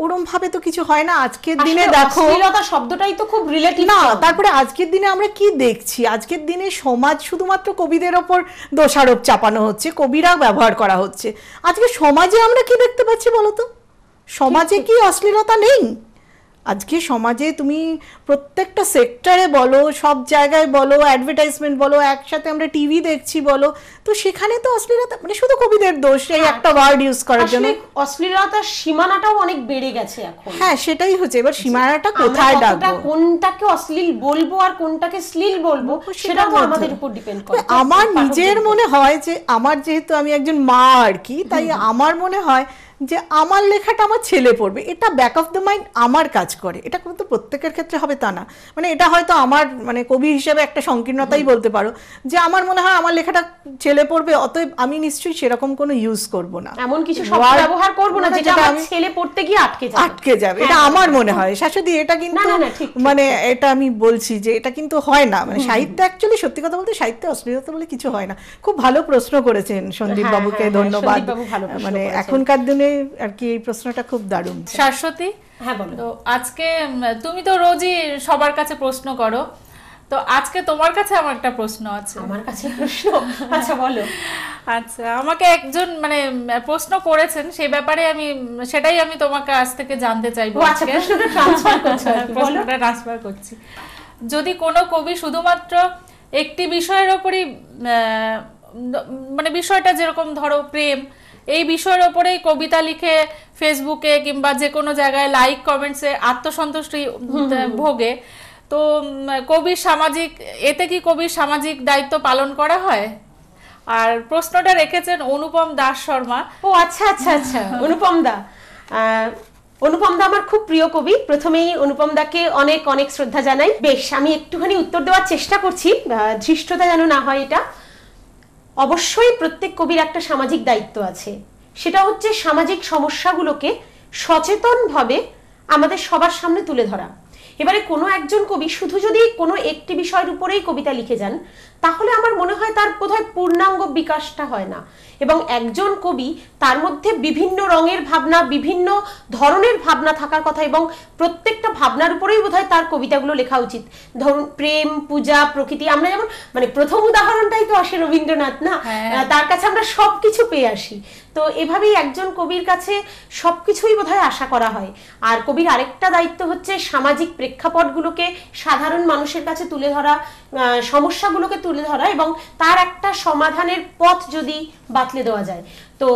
S4: ওরম ভাবে তো কিছু হয় না। আজকের দিনে দেখো,
S2: অশ্লীলতা শব্দটাই তো খুব রিলেটিভ
S4: না, তারপরে আজকের দিনে আমরা কি দেখছি, আজকের দিনে সমাজ শুধুমাত্র কবিদের ওপর দোষারোপ চাপানো হচ্ছে, কবিরা ব্যবহার করা হচ্ছে। আজকে সমাজে আমরা কি দেখতে পাচ্ছি বলো তো? সমাজে কি অশ্লীলতা নেই? আজকে সমাজে তুমি প্রত্যেকটা সেক্টরে বলো, সব জায়গায় বলো, অ্যাডভার্টাইজমেন্ট বলো, একসাথে আমরা টিভি দেখছি বলো, তো সেখানে তো অশ্লীলতা, মানে শুধু কবিদের দোষ এই একটা ওয়ার্ড ইউজ করার জন্য।
S2: অশ্লীলতার সীমানাটাও অনেক বেড়ে গেছে এখন।
S4: হ্যাঁ, সেটাই হচ্ছে। এবার সীমানাটা কোথায় ডাকবো,
S2: কোনটাকে অশ্লীল বলবো আর কোনটাকে শ্লীল বলবো, সেটা তো আমাদের উপর ডিপেন্ড করে।
S4: আমার নিজের মনে হয় যে, আমার যেহেতু আমি একজন মা আর কি, তাই আমার মনে হয় যে আমার লেখাটা আমার ছেলে পড়বে, এটা ব্যাক অফ দ্য মাইন্ড আমার কাজ করে। এটা কিন্তু প্রত্যেকের ক্ষেত্রে হবে তা না, মানে এটা হয়তো আমার মানে কবি হিসেবে একটা সংকীর্ণতাই বলতে পারো, যে আমার মনে হয় আমার লেখাটা ছেলে পড়বে, অতএব আমি নিশ্চয়ই সেরকম কোনো ইউজ করব না,
S2: এমন কিছু শব্দ ব্যবহার করব না যেটা আমার ছেলে পড়তে গিয়ে আটকে যাবে।
S4: এটা আমার মনে হয় শাশুড়ি, এটা কিন্তু মানে এটা আমি বলছি যে এটা কিন্তু হয় না, মানে সাহিত্য অ্যাকচুয়ালি সত্যি কথা বলতে সাহিত্যে অশ্লীলতা বলে কিছু হয় না। খুব ভালো প্রশ্ন করেছেন সন্দীপ বাবুকে, ধন্যবাদ। মানে এখনকার দিনে আর কি এই প্রশ্নটা খুব দারুণ।
S3: শাশ্বতী,
S2: হ্যাঁ বলো।
S3: তো আজকে তুমি তো রোজই সবার কাছে প্রশ্ন করো, তো আজকে তোমার কাছে আমার একটা প্রশ্ন আছে।
S2: আমার কাছে প্রশ্ন? আচ্ছা বলো।
S3: আচ্ছা, আমাকে একজন মানে প্রশ্ন করেছেন, সেই ব্যাপারে সেটাই আমি তোমাকে আজ থেকে জানতে চাইবো।
S2: আচ্ছা, প্রশ্নটা ট্রান্সফার করছি,
S3: প্রশ্নটা ট্রান্সফার করছি। যদি কোনো কবি শুধুমাত্র একটি বিষয়ের উপরই, মানে বিষয়টা যেরকম ধরো প্রেম, এই বিষয়ের ওপরেই কবিতা লিখে ফেসবুকে কিংবা যে কোনো জায়গায় লাইক কমেন্টসে আত্মসন্তুষ্টি ভোগে, তো কবির সামাজিক, এতে কি কবির সামাজিক দায়িত্ব পালন করা হয়? আর প্রশ্নটা রেখেছেন অনুপম দাস শর্মা।
S2: ও আচ্ছা আচ্ছা আচ্ছা, অনুপম দা। অনুপম দা আমার খুব প্রিয় কবি, প্রথমেই অনুপম দাকে অনেক অনেক শ্রদ্ধা জানাই। বেশ, আমি একটুখানি উত্তর দেওয়ার চেষ্টা করছি, ধৃষ্টতা যেন না হয় এটা। অবশ্যই প্রত্যেক কবির একটা সামাজিক দায়িত্ব আছে, সেটা হচ্ছে সামাজিক সমস্যাগুলোকে সচেতনভাবে আমাদের সবার সামনে তুলে ধরা। এবারে কোনো একজন কবি শুধু যদি কোনো একটি বিষয়ের উপরেই কবিতা লিখে যান, তাহলে আমার মনে হয় তার বোধহয় পূর্ণাঙ্গ বিকাশটা হয় না। এবং একজন কবি, তার মধ্যে বিভিন্ন রঙের ভাবনা, বিভিন্ন ধরনের ভাবনা থাকার কথা, এবং প্রত্যেকটা ভাবনার উপরেই বোধহয় তার কবিতাগুলো লেখা উচিত। ধরুন প্রেম, পূজা, প্রকৃতি, আমরা যেমন মানে প্রথম উদাহরণটাই তো আসে রবীন্দ্রনাথ না, তার কাছে আমরা সবকিছু পেয়ে আসি। তো এভাবেই একজন কবির কাছে সবকিছুই বোধহয় আশা করা হয়। আর কবির আরেকটা দায়িত্ব হচ্ছে সামাজিক প্রেক্ষাপটগুলোকে সাধারণ মানুষের কাছে তুলে ধরা, সমস্যাগুলোকে তুলে ধরা, এবং তার একটা সমাধানের পথ যদি বাতলে দেওয়া যায়। তো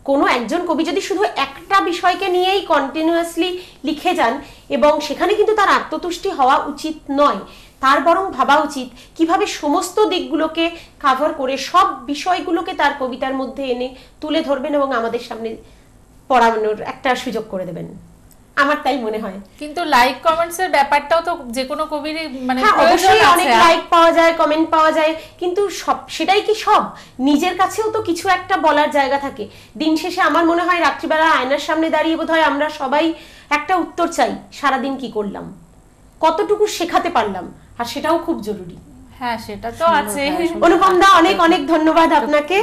S2: কোনো একজন কবি যদি শুধু একটা বিষয়কে নিয়েই কন্টিনিউয়াসলি লিখে যান, এবং সেখানে কিন্তু তার আত্মতুষ্টি হওয়া উচিত নয়, তার বরং ভাবা উচিত কিভাবে সমস্ত দিকগুলোকে কাভার করে সব বিষয়গুলোকে তার কবিতার মধ্যে এনে তুলে ধরবেন এবং আমাদের সামনে পড়ানোর একটা সুযোগ করে দেবেন। আমার তাই মনে হয়।
S3: কিন্তু লাইক কমেন্টস এর ব্যাপারটাও তো যে কোনো কবিরই মানে
S2: অবশ্যই অনেক লাইক পাওয়া যায়, কমেন্ট পাওয়া যায়, কিন্তু সব সেটাই কি সব? নিজের কাছেও তো কিছু একটা বলার জায়গা থাকে। দিন শেষে আমার মনে হয় রাত্রিবেলা আয়নার সামনে দাঁড়িয়ে বোধহয় আমরা সবাই একটা উত্তর চাই, সারাদিন কি করলাম, কতটুকু শেখাতে পারলাম, আর সেটাও খুব জরুরি।
S3: হ্যাঁ, সেটা তো আছে।
S2: অনুপম দা, অনেক অনেক ধন্যবাদ আপনাকে।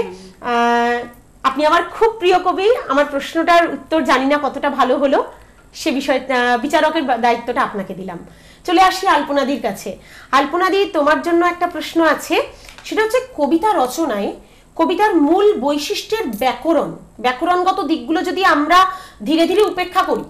S2: আপনি আমার খুব প্রিয় কবি। আমার প্রশ্নটার উত্তর জানি না কতটা ভালো হলো, সে বিষয়ে বিচারকের দায়িত্বটা আপনাকে দিলাম। চলে আসি আলপনাদির কাছে। আলপনাদি, তোমার জন্য একটা প্রশ্ন আছে, সেটা হচ্ছে কবিতা রচনায় কবিতার মূল বৈশিষ্ট্যের ব্যাকরণগত দিকগুলো যদি আমরা ধীরে ধীরে উপেক্ষা করি,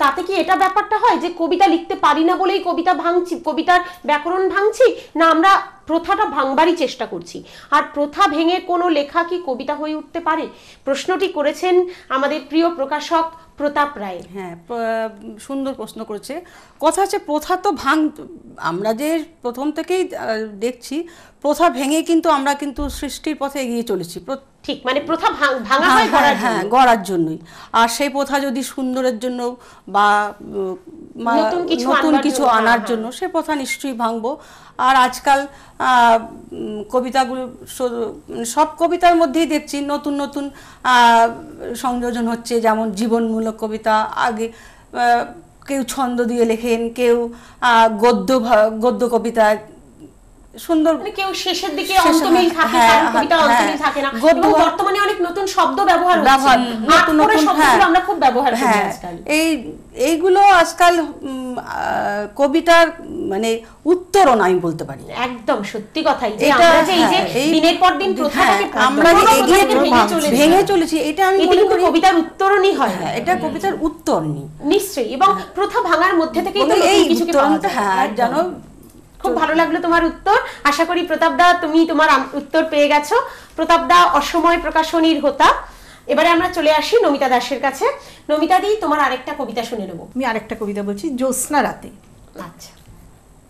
S2: তাতে কি এটা ব্যাপারটা হয় যে কবিতা লিখতে পারি না বলেই কবিতা ভাঙছি, কবিতার ব্যাকরণ ভাঙছি, না আমরা প্রথাটা ভাঙবারই চেষ্টা করছি? আর প্রথা ভেঙে কোনো লেখা কি কবিতা হয়ে উঠতে পারে? প্রশ্নটি করেছেন আমাদের প্রিয় প্রকাশক প্রতাপ রায়।
S5: হ্যাঁ, সুন্দর প্রশ্ন করেছে। কথা হচ্ছে প্রথা তো আমরা যে প্রথম থেকেই দেখছি প্রথা ভেঙে কিন্তু আমরা কিন্তু সৃষ্টির পথে এগিয়ে চলেছি।
S2: ঠিক, মানে প্রথা ভাঙা হয় গড়ার জন্য।
S5: হ্যাঁ, গড়ার জন্যই। আর সেই প্রথা যদি সুন্দরের জন্য বা নতুন কিছু আনার জন্য, সে প্রথা নিশ্চয়ই ভাঙবো। আর আজকাল কবিতাগুলো সব কবিতার মধ্যেই দেখছি নতুন নতুন সংযোজন হচ্ছে, যেমন জীবনমূলক কবিতা। আগে কেউ ছন্দ দিয়ে লেখেন, কেউ গদ্য কবিতা সুন্দর,
S2: মানে কেউ শেষের দিকে অন্তমিল থাকে, কবিতা অন্তমিল থাকে না। এবং বর্তমানে অনেক নতুন শব্দ ব্যবহার হচ্ছে, নতুন শব্দগুলো আমরা খুব ব্যবহার করি আজকাল।
S5: এইগুলো আজকাল কবিতার মানে উত্তরণ আমি বলতে পারি।
S2: একদম সত্যি কথাই, যে আমরা যে এই যে দিনের পর দিন প্রথাটাকে
S5: আমরা ভেঙে চলেছি, এটা আমি মনে করি
S2: কবিতার উত্তরণই হয়।
S5: এটা কবিতার উত্তরণই
S2: নিশ্চয়ই, এবং প্রথা ভাঙার মধ্যে থেকেই তো
S5: এই
S2: কিছু
S5: উত্তরণটা। হ্যাঁ, জানো,
S2: খুব ভালো লাগলো তোমার উত্তর। আশা করি প্রতাপ দা তুমি তোমার উত্তর পেয়ে গেছো। প্রতাপ দা অসময় প্রকাশনীর হোতা। এবারে আমরা চলে আসি নমিতা দাসের কাছে। নমিতা দি, তোমার আরেকটা কবিতা শুনে নেব।
S4: আমি আরেকটা কবিতা বলছি, জ্যোৎস্না রাতে।
S2: আচ্ছা।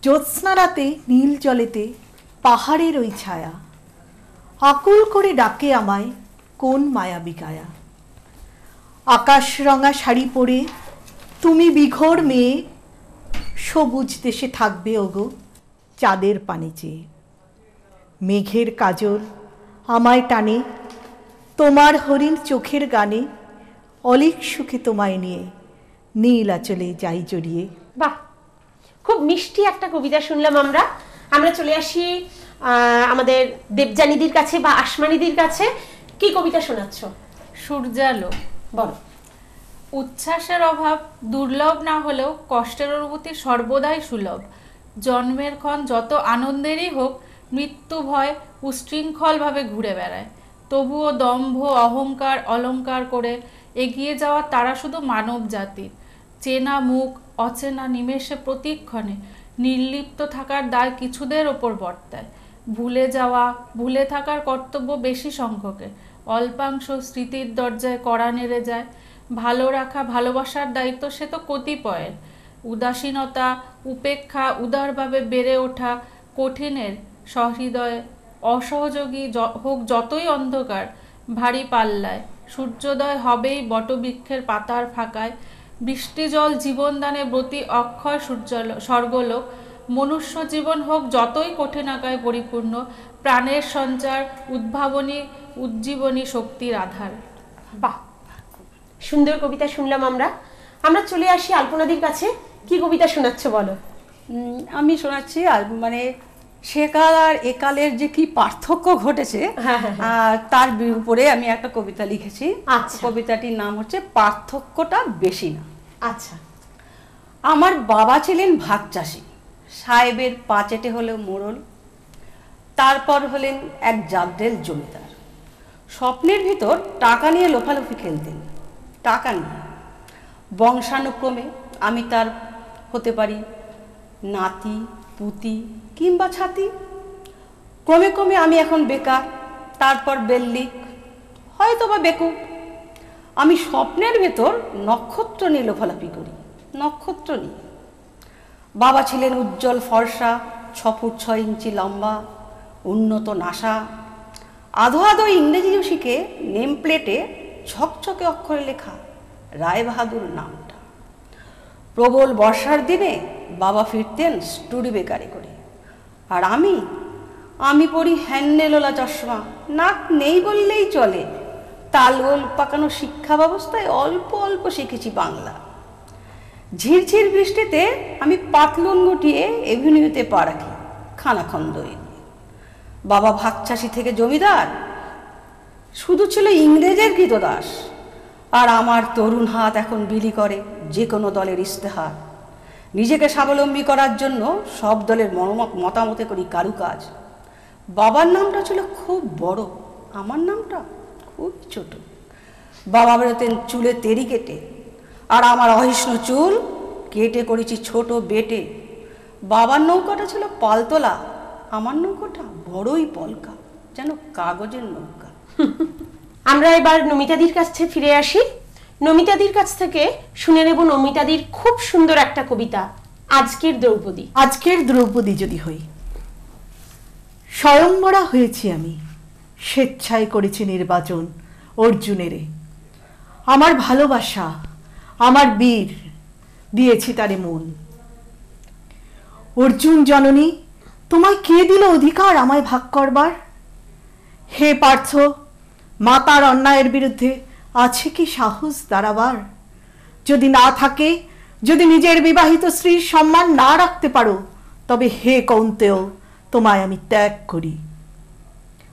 S4: জ্যোৎস্না রাতে নীল জলেতে পাহাড়ের ওই ছায়া আকুল করে ডাকে আমায় কোন মায়াবী কায়া। আকাশ রঙা শাড়ি পরে তুমি বিঘোর মেয়ে, সবুজ দেশে থাকবে ওগো চাঁদের পানে চেয়ে। মেঘের কাজল আমায় টানে তোমার হরিণ চোখের গানে, অলিক সুখে তোমায় নিয়ে নীল আঁচলে যাই জড়িয়ে।
S2: বাহ, খুব মিষ্টি একটা কবিতা শুনলাম আমরা। আমরা চলে আসি আমাদের দেবযানীদির কাছে বা আসমানিদির কাছে। কি কবিতা শোনাচ্ছ?
S3: সূর্যালো।
S2: বলো।
S3: উচ্ছ্বাসের অভাব দুর্লভ না হলেও কষ্টের অনুভূতি সর্বদাই সুলভ। জন্মের ক্ষণ যত আনন্দেরই হোক, মৃত্যু ভয় উশৃঙ্খলভাবে ঘুরে বেড়ায়। তবুও দম্ভ অহংকার অলংকার করে এগিয়ে যাওয়া তারা শুধু মানব জাতির। চেনা মুখ অচেনা নিমেষে প্রতিক্ষণে নির্লিপ্ত থাকার দায় কিছুদের ওপর বর্তায়। ভুলে থাকার কর্তব্য বেশি সংখ্যকের, অল্পাংশ স্মৃতির দরজায় কড়া নেড়ে যায়। ভালো রাখা ভালোবাসার দায়িত্ব সে তো কতিপয়ের। উদাসীনতা উপেক্ষা উদারভাবে বেড়ে ওঠা কঠিনের সহৃদয় অসহযোগী হোক যতই অন্ধকার ভারী পাল্লায়। সূর্যোদয় হবেই বটবৃক্ষের পাতার ফাঁকায়। বৃষ্টি জল জীবনদানে ব্রতী অক্ষয় স্বর্গলোক। মনুষ্য জীবন হোক যতই কঠিনাকায় পরিপূর্ণ, প্রাণের সঞ্চার উদ্ভাবনী উজ্জীবনী শক্তির আধার।
S2: বাহ, সুন্দর কবিতা শুনলাম আমরা। আমরা চলে আসি আলপনাদির কাছে। কি কবিতা শোনাচ্ছ বলো?
S5: আমি শোনাচ্ছি মানে সেকাল আর একালের যে কি পার্থক্য ঘটেছে তার উপরে আমি একটা কবিতা লিখেছি।
S2: আচ্ছা।
S5: কবিতাটির নাম হচ্ছে পার্থক্যটা বেশি না।
S2: আচ্ছা।
S5: আমার বাবা ছিলেন ভাগ চাষি, সাহেবের পাচেটে হলেও মোড়ল, তারপর হলেন এক জাবরেল জমিদার। স্বপ্নের ভিতর টাকা নিয়ে লোফালোফি খেলতেন, টাকা নিয়ে। বংশানুক্রমে আমি তার হতে পারি নাতি, পুতি কিংবা ছাতি। ক্রমে ক্রমে আমি এখন বেকার, তারপর বেল্লিক, হয়তো বা বেকুব। আমি স্বপ্নের ভেতর নক্ষত্র নিয়ে লোফালাফি করি, নক্ষত্র নিয়ে। বাবা ছিলেন উজ্জ্বল ফর্সা, 6 ফুট 6 ইঞ্চি লম্বা, উন্নত নাসা। আধো আধো ইংরেজিও শিখে নেম প্লেটে ছকছকে অক্ষরে লেখা রায়বাহাদুর নামটা। প্রবল বর্ষার দিনে বাবা ফিরতেন স্টুডি বেকারে করে, আর আমি পড়ি হ্যান্ডেলোলা চশমা, নাক নেই বললেই চলে। তালগোল পাকানো শিক্ষা ব্যবস্থায় অল্প অল্প শিখেছি বাংলা। ঝিরঝির বৃষ্টিতে আমি পাতলুন গুটিয়ে এভিনিউতে পা রাখি খানাখন্দ নিয়ে। বাবা ভাগচাষি থেকে জমিদার, শুধু ছিল ইংরেজের কৃতদাস। আর আমার তরুণ হাত এখন বিলি করে যে কোনো দলের ইস্তেহার। নিজেকে স্বাবলম্বী করার জন্য সব দলের মতামতে করি কারুকাজ। বাবার নামটা ছিল খুব বড়, আমার নামটা খুব ছোট। বাবা বেরোতেন চুলে তেরি কেটে, আর আমার অহিষ্ণু চুল কেটে করেছি ছোট বেটে। বাবার নৌকাটা ছিল পালতোলা, আমার নৌকাটা বড়ই পলকা, যেন কাগজের নৌকা।
S2: আমরা এবার নমিতাদির কাছে ফিরে আসি। নমিতাদির কাছ থেকে শুনে নেব নমিতাদির খুব সুন্দর একটা কবিতা, আজকের দ্রৌপদী।
S4: আজকের দ্রৌপদী যদি হই। স্বয়ংবরা হয়েছি আমি, স্বেচ্ছায় করেছি নির্বাচন অর্জুনেরে। আমার ভালোবাসা, আমার বীর, দিয়েছি তারে মন। অর্জুন জননী, তোমায় কে দিল অধিকার আমায় ভাগ করবার? হে পার্থ, মাতার অন্যায়ের বিরুদ্ধে আছে কি সাহস দাঁড়াবার? যদি না থাকে, যদি নিজের বিবাহিত স্ত্রীর সম্মান না রাখতে পারো, তবে হে কৌন্তেয়, তোমায় আমি ত্যাগ করি।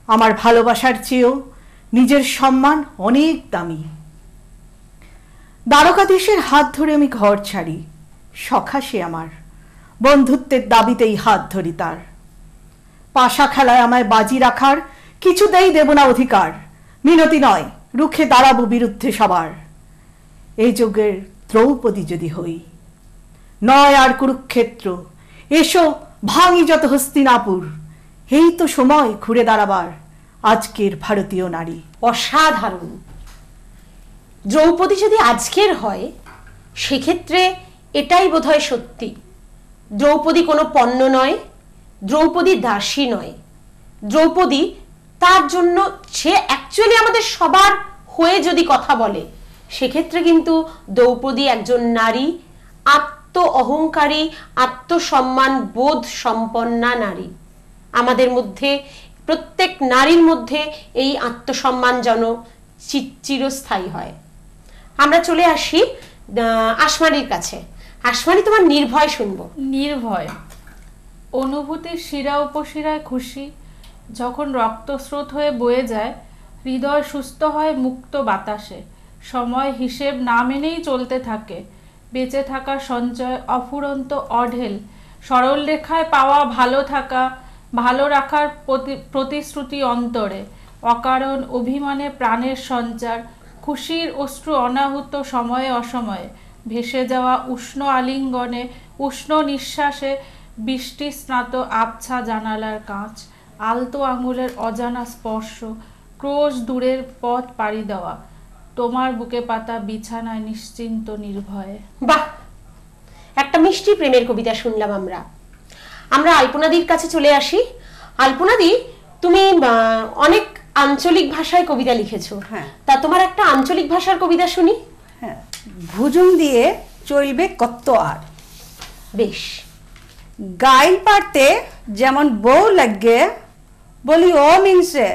S4: আমার ভালোবাসার চেয়েও নিজের সম্মান অনেক দামি। দ্বারকাধীশের হাত ধরে আমি ঘর ছাড়ি, সখা সে আমার, বন্ধুত্বের দাবিতেই হাত ধরি তার। পাশা খেলায় আমায় বাজি রাখার কিছুতেই দেব না অধিকার। মিনতি নয়, রুখে দাঁড়াবো বিরুদ্ধে সবার। এই যুগের দ্রৌপদী যদি হই। নয় আর কুরুক্ষেত্র, এসো ভাঙি যত হস্তিনাপুর। এই তো সময় ঘুরে দাঁড়াবার আজকের ভারতীয় নারী।
S2: অসাধারণ। দ্রৌপদী যদি আজকের হয়, সেক্ষেত্রে এটাই বোধহয় সত্যি। দ্রৌপদী কোনো পণ্য নয়, দ্রৌপদী দাসী নয়। দ্রৌপদী তার জন্য সে অ্যাকচুয়ালি আমাদের সবার হয়ে যদি কথা বলে, সেক্ষেত্রে কিন্তু দ্রৌপদী একজন নারী, আত্ম অহংকারী, আত্মসম্মান বোধ সম্পন্না নারী। আমাদের মধ্যে প্রত্যেক নারীর মধ্যে এই আত্মসম্মান যেন চিরস্থায়ী হয়। আমরা চলে আসি আসমানির কাছে। আসমানি, তোমার নির্ভয় শুনবো।
S3: নির্ভয়। অনুভূতির শিরা উপশিরায় খুশি, যখন রক্তস্রোত হয়ে বয়ে যায়, হৃদয় সুস্থ হয় মুক্ত বাতাসে। সময় হিসেব না মেনেই চলতে থাকে, বেঁচে থাকার সঞ্চয় অফুরন্ত অঢেল। সরল রেখায় পাওয়া ভালো থাকা, ভালো রাখার প্রতিশ্রুতি অন্তরে। অকারণ অভিমানে প্রাণের সঞ্চার, খুশির অশ্রু অনাহুত সময়ে অসময়ে। ভেসে যাওয়া উষ্ণ আলিঙ্গনে, উষ্ণ নিঃশ্বাসে, বৃষ্টি স্নাত আবছা জানালার কাঁচ, আলতো আঙুলের অজানা স্পর্শ, ক্রোশ দূরের পথ পাড়ি দেওয়া। তোমার বুকে পাতা বিছানায় নিশ্চিন্ত নির্ভয়ে।
S2: বাহ, একটা মিষ্টি প্রেমের কবিতা শুনলাম আমরা। আমরা আলপনাদির কাছে চলে আসি। আলপনাদি, তুমি অনেক আঞ্চলিক ভাষায় কবিতা লিখেছো।
S5: হ্যাঁ।
S2: তা তোমার একটা আঞ্চলিক ভাষার কবিতা শুনি।
S5: হ্যাঁ। ভুজুং দিয়ে চলবে কত আর।
S2: বেশ।
S5: গাইল পারতে যেমন বউ লাগে, বলি ও মিনসে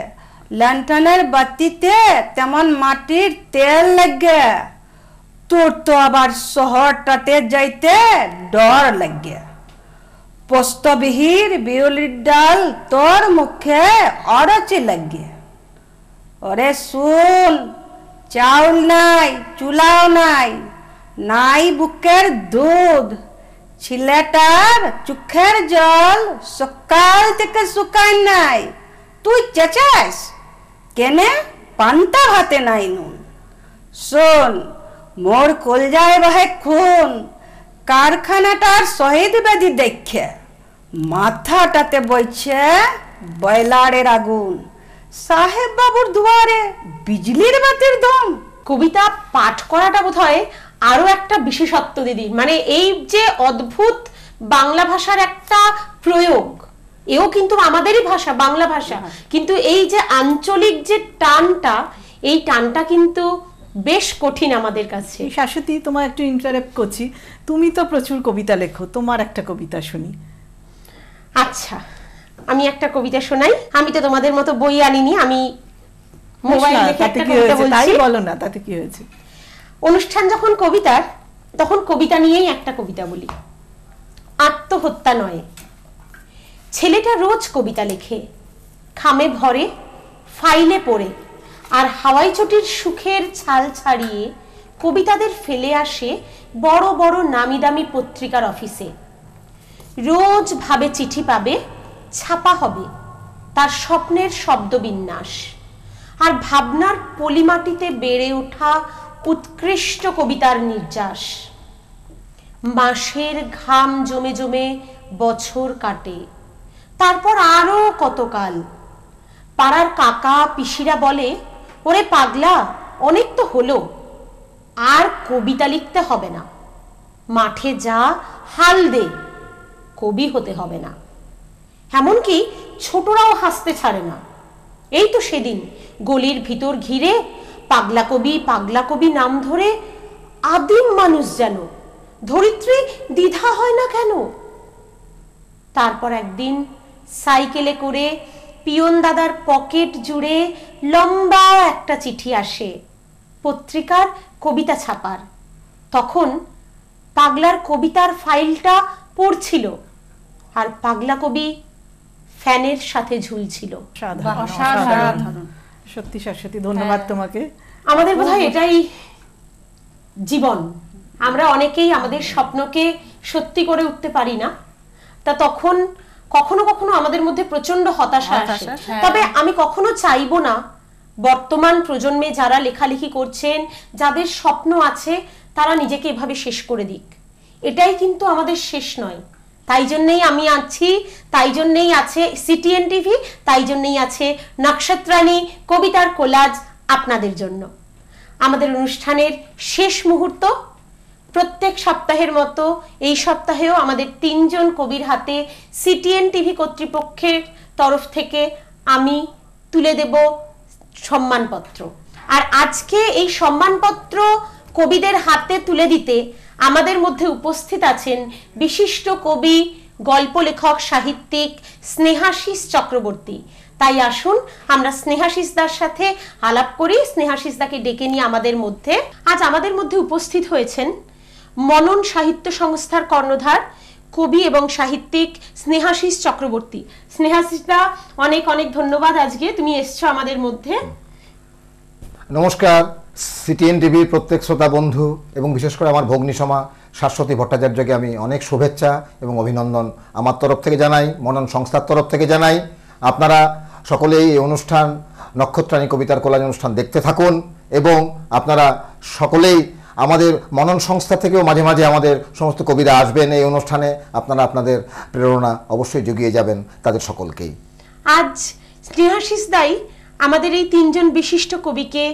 S5: ল্যান্টানের বাতিতে তেমন মাটির তেল লাগে। তোর তো আবার শহরটাতে যাইতে ডর লাগে। পোস্তবিহির বিউলির ডাল তোর মুখে অরচে লাগে। ওরে শুন, চাউল নাই, চুলাও নাই, নাই বুকের দুধ, ছেলেটার চোখের জল সকাল থেকে শুকায় নাই। তুই চেঁচাস কেনে? পান্তা ভাতে নাই নুন। শোন, মোর কলজায় বহে খুন, কারখানাটার শহীদ বেদি দেখে মাথাটাতে বইছে বয়লারের আগুন, সাহেব বাবুর দুয়ারে বিজলির বাতির ধম।
S2: কবিতা পাঠ করাটা বোধহয় আরো একটা বিশেষত্ব দিদি, মানে এই যে অদ্ভুত বাংলা ভাষার একটা প্রয়োগ, এও কিন্তু আমাদেরই ভাষা, বাংলা ভাষা, কিন্তু এই যে আঞ্চলিক যে টানটা, এই টানটা কিন্তু বেশ কঠিন আমাদের কাছে।
S4: শাশ্বতী, তোমার একটু ইন্টারাপ্ট করছি, তুমি তো প্রচুর কবিতা লেখো, তোমার একটা কবিতা শুনি।
S2: আচ্ছা, আমি একটা কবিতা শোনাই। আমি তো তোমাদের মতো বই আনিনি, আমি মোবাইল দেখে
S4: তাতে
S2: একটা
S4: কি
S2: কবিতা
S4: হয়েছে? তাই
S2: বলছি।
S4: বলো না, তাতে কি হয়েছে?
S2: অনুষ্ঠান যখন কবিতার, তখন কবিতা নিয়েই একটা কবিতা বলি। আত্মহত্যা নয়। ছেলেটা রোজ কবিতা লেখে, খামে ভরে, ফাইলে পড়ে, আর হাওয়াই চটির সুখের ছাল ছাড়িয়ে কবিতাদের ফেলে আসে বড় বড় নামি দামি পত্রিকার অফিসে। রোজ ভাবে চিঠি পাবে, ছাপা হবে তার স্বপ্নের শব্দবিন্যাস, আর ভাবনার পলিমাটিতে বেড়ে ওঠা উৎকৃষ্ট কবিতার নির্যাস। মাসের ঘাম জমে জমে বছর কাটে, তারপর আরো কতকাল। পাড়ার কাকা পিসিরা বলে, ওরে পাগলা, অনেক তো হলো, আর কবিতা লিখতে হবে না, মাঠে যা, হাল দে, কবি হতে হবে না। এমনকি ছোটরাও হাসতে ছাড়ে না। এই তো সেদিন গলির ভিতর ঘিরে পাগলা কবি নাম ধরে আদিম মানুষ যেন, ধরিত্রী দ্বিধা হয় না কেন। তারপর একদিন সাইকেলে করে পিয়ন দাদার পকেট জুড়ে লম্বা একটা চিঠি আসে, পত্রিকার কবিতা ছাপার। তখন পাগলার কবিতার ফাইলটা পড়ছিল, আর পাগলা কবি ফ্যানের সাথে ঝুলছিল।
S4: অসাধারণ। সত্যি শাশ্বতী, ধন্যবাদ তোমাকে।
S2: আমাদের বোধহয় এটাই জীবন। আমরা অনেকেই আমাদের স্বপ্নকে সত্যি করে উঠতে পারি না, তা তখন কখনো কখনো আমাদের মধ্যে প্রচন্ড হতাশা আসে। তবে আমি কখনো চাইবো না বর্তমান প্রজন্মে যারা লেখালেখি করছেন, যাদের স্বপ্ন আছে, তারা নিজেকে এভাবে শেষ করে দিক। এটাই কিন্তু আমাদের শেষ নয়। তাই জন্যই আমি আছি, তাই জন্যই আছে সিটিএন টিভি, তাই জন্যই আছে নক্ষত্রাণী কবিতার কোলাজ আপনাদের জন্য। আমাদের অনুষ্ঠানের শেষ মুহূর্ত, প্রত্যেক সপ্তাহের মতো এই সপ্তাহেও আমাদের 3 জন কবির হাতে সিটিএন টিভি কর্তৃপক্ষের তরফ থেকে আমি তুলে দেব সম্মানপত্র। আর আজকে এই সম্মানপত্র কবিদের হাতে তুলে দিতে আমাদের মধ্যে উপস্থিত আছেন বিশিষ্ট কবি, গল্প লেখক, সাহিত্যিক স্নেহাশিস চক্রবর্তী। তাই আসুন আমরা স্নেহাশিস দার সাথে আলাপ করি। স্নেহাশিস দাকে ডেকে নিয়ে আমাদের মধ্যে আজ আমাদের মধ্যে উপস্থিত হয়েছেন মনন সাহিত্য সংস্থার কর্ণধার কবি এবং সাহিত্যিক স্নেহাশিস চক্রবর্তী। স্নেহাশিস দা, অনেক অনেক ধন্যবাদ, আজকে তুমি এসছো আমাদের মধ্যে।
S6: নমস্কার সিটিএন টিভির প্রত্যেক শ্রোতা বন্ধু এবং বিশেষ করে আমার ভগ্নী সমা শাশ্বতী ভট্টাচার্যকে আমি অনেক শুভেচ্ছা এবং অভিনন্দন আমার তরফ থেকে জানাই, মনন সংস্থার তরফ থেকে জানাই। আপনারা সকলেই এই অনুষ্ঠান নক্ষত্রাণী কবিতার কোলাজ অনুষ্ঠান দেখতে থাকুন এবং আপনারা সকলেই আমাদের মনন সংস্থা থেকেও মাঝে মাঝে আমাদের সমস্ত কবিরা আসবেন এই অনুষ্ঠানে। আপনারা আপনাদের প্রেরণা অবশ্যই জুগিয়ে যাবেন তাদের সকলকেই।
S2: আজ স্নেহাশিস দাই আমাদের এই 3 জন বিশিষ্ট কবিকে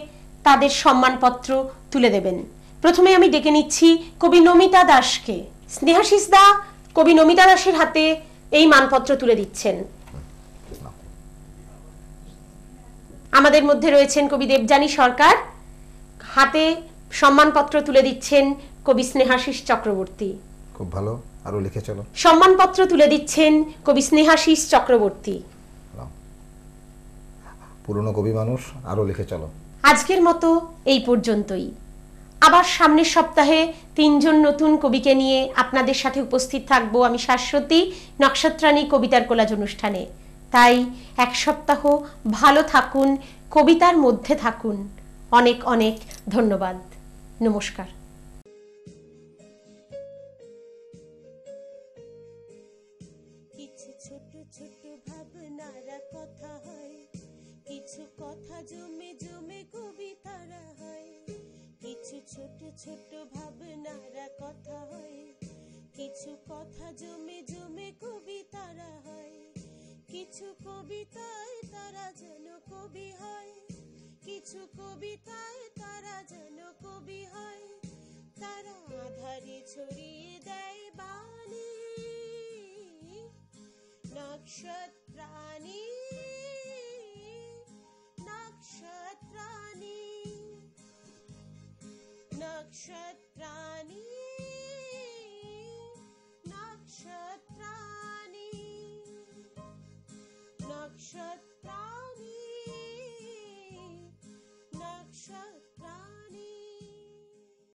S2: তাদের সম্মানপত্র তুলে দেবেন। প্রথমে আমি ডেকে নিচ্ছি কবি নমিতা দাসকে। স্নেহাশিস দা কবি নমিতা দাসের হাতে এই মানপত্র তুলে দিচ্ছেন। আমাদের মধ্যে রয়েছেন কবি দেবযানী সরকার, হাতে সম্মানপত্র তুলে দিচ্ছেন কবি স্নেহাশিস চক্রবর্তী।
S6: খুব ভালো, আরো লিখে চলো।
S2: সম্মানপত্র তুলে দিচ্ছেন কবি স্নেহাশিস চক্রবর্তী।
S6: পুরনো কবি মানুষ, আরো লিখে চলো।
S2: আজকের মতো এই পর্যন্তই। আবার সামনের সপ্তাহে 3 জন নতুন কবিকে নিয়ে আপনাদের সাথে উপস্থিত থাকবো আমি শাশ্বতী নক্ষত্রাণী কবিতার কোলাজ অনুষ্ঠানে। তাই এক সপ্তাহ ভালো থাকুন, কবিতার মধ্যে থাকুন। অনেক অনেক ধন্যবাদ। নমস্কার।
S1: কিছু ছোট ছোট ভাবনারা কথা হয়, কিছু কথা জমে জমে কবিতারা হয়। কিছু ছোট ছোট ভাবনারা কথা হয়, কিছু কথা জমে জমে কবিতারা হয়। কিছু কবিতায় তারা যেন কবি হয়, কিছু কবিতায় তারা যেন কবি হয়। তারা আধারে ছড়িয়ে দেয় বাণী, নক্ষত্রাণী নক্ষত্রাণী নক্ষত্রাণী নক্ষত্রাণী নক্ষত্রাণী নক্ষত্রাণী।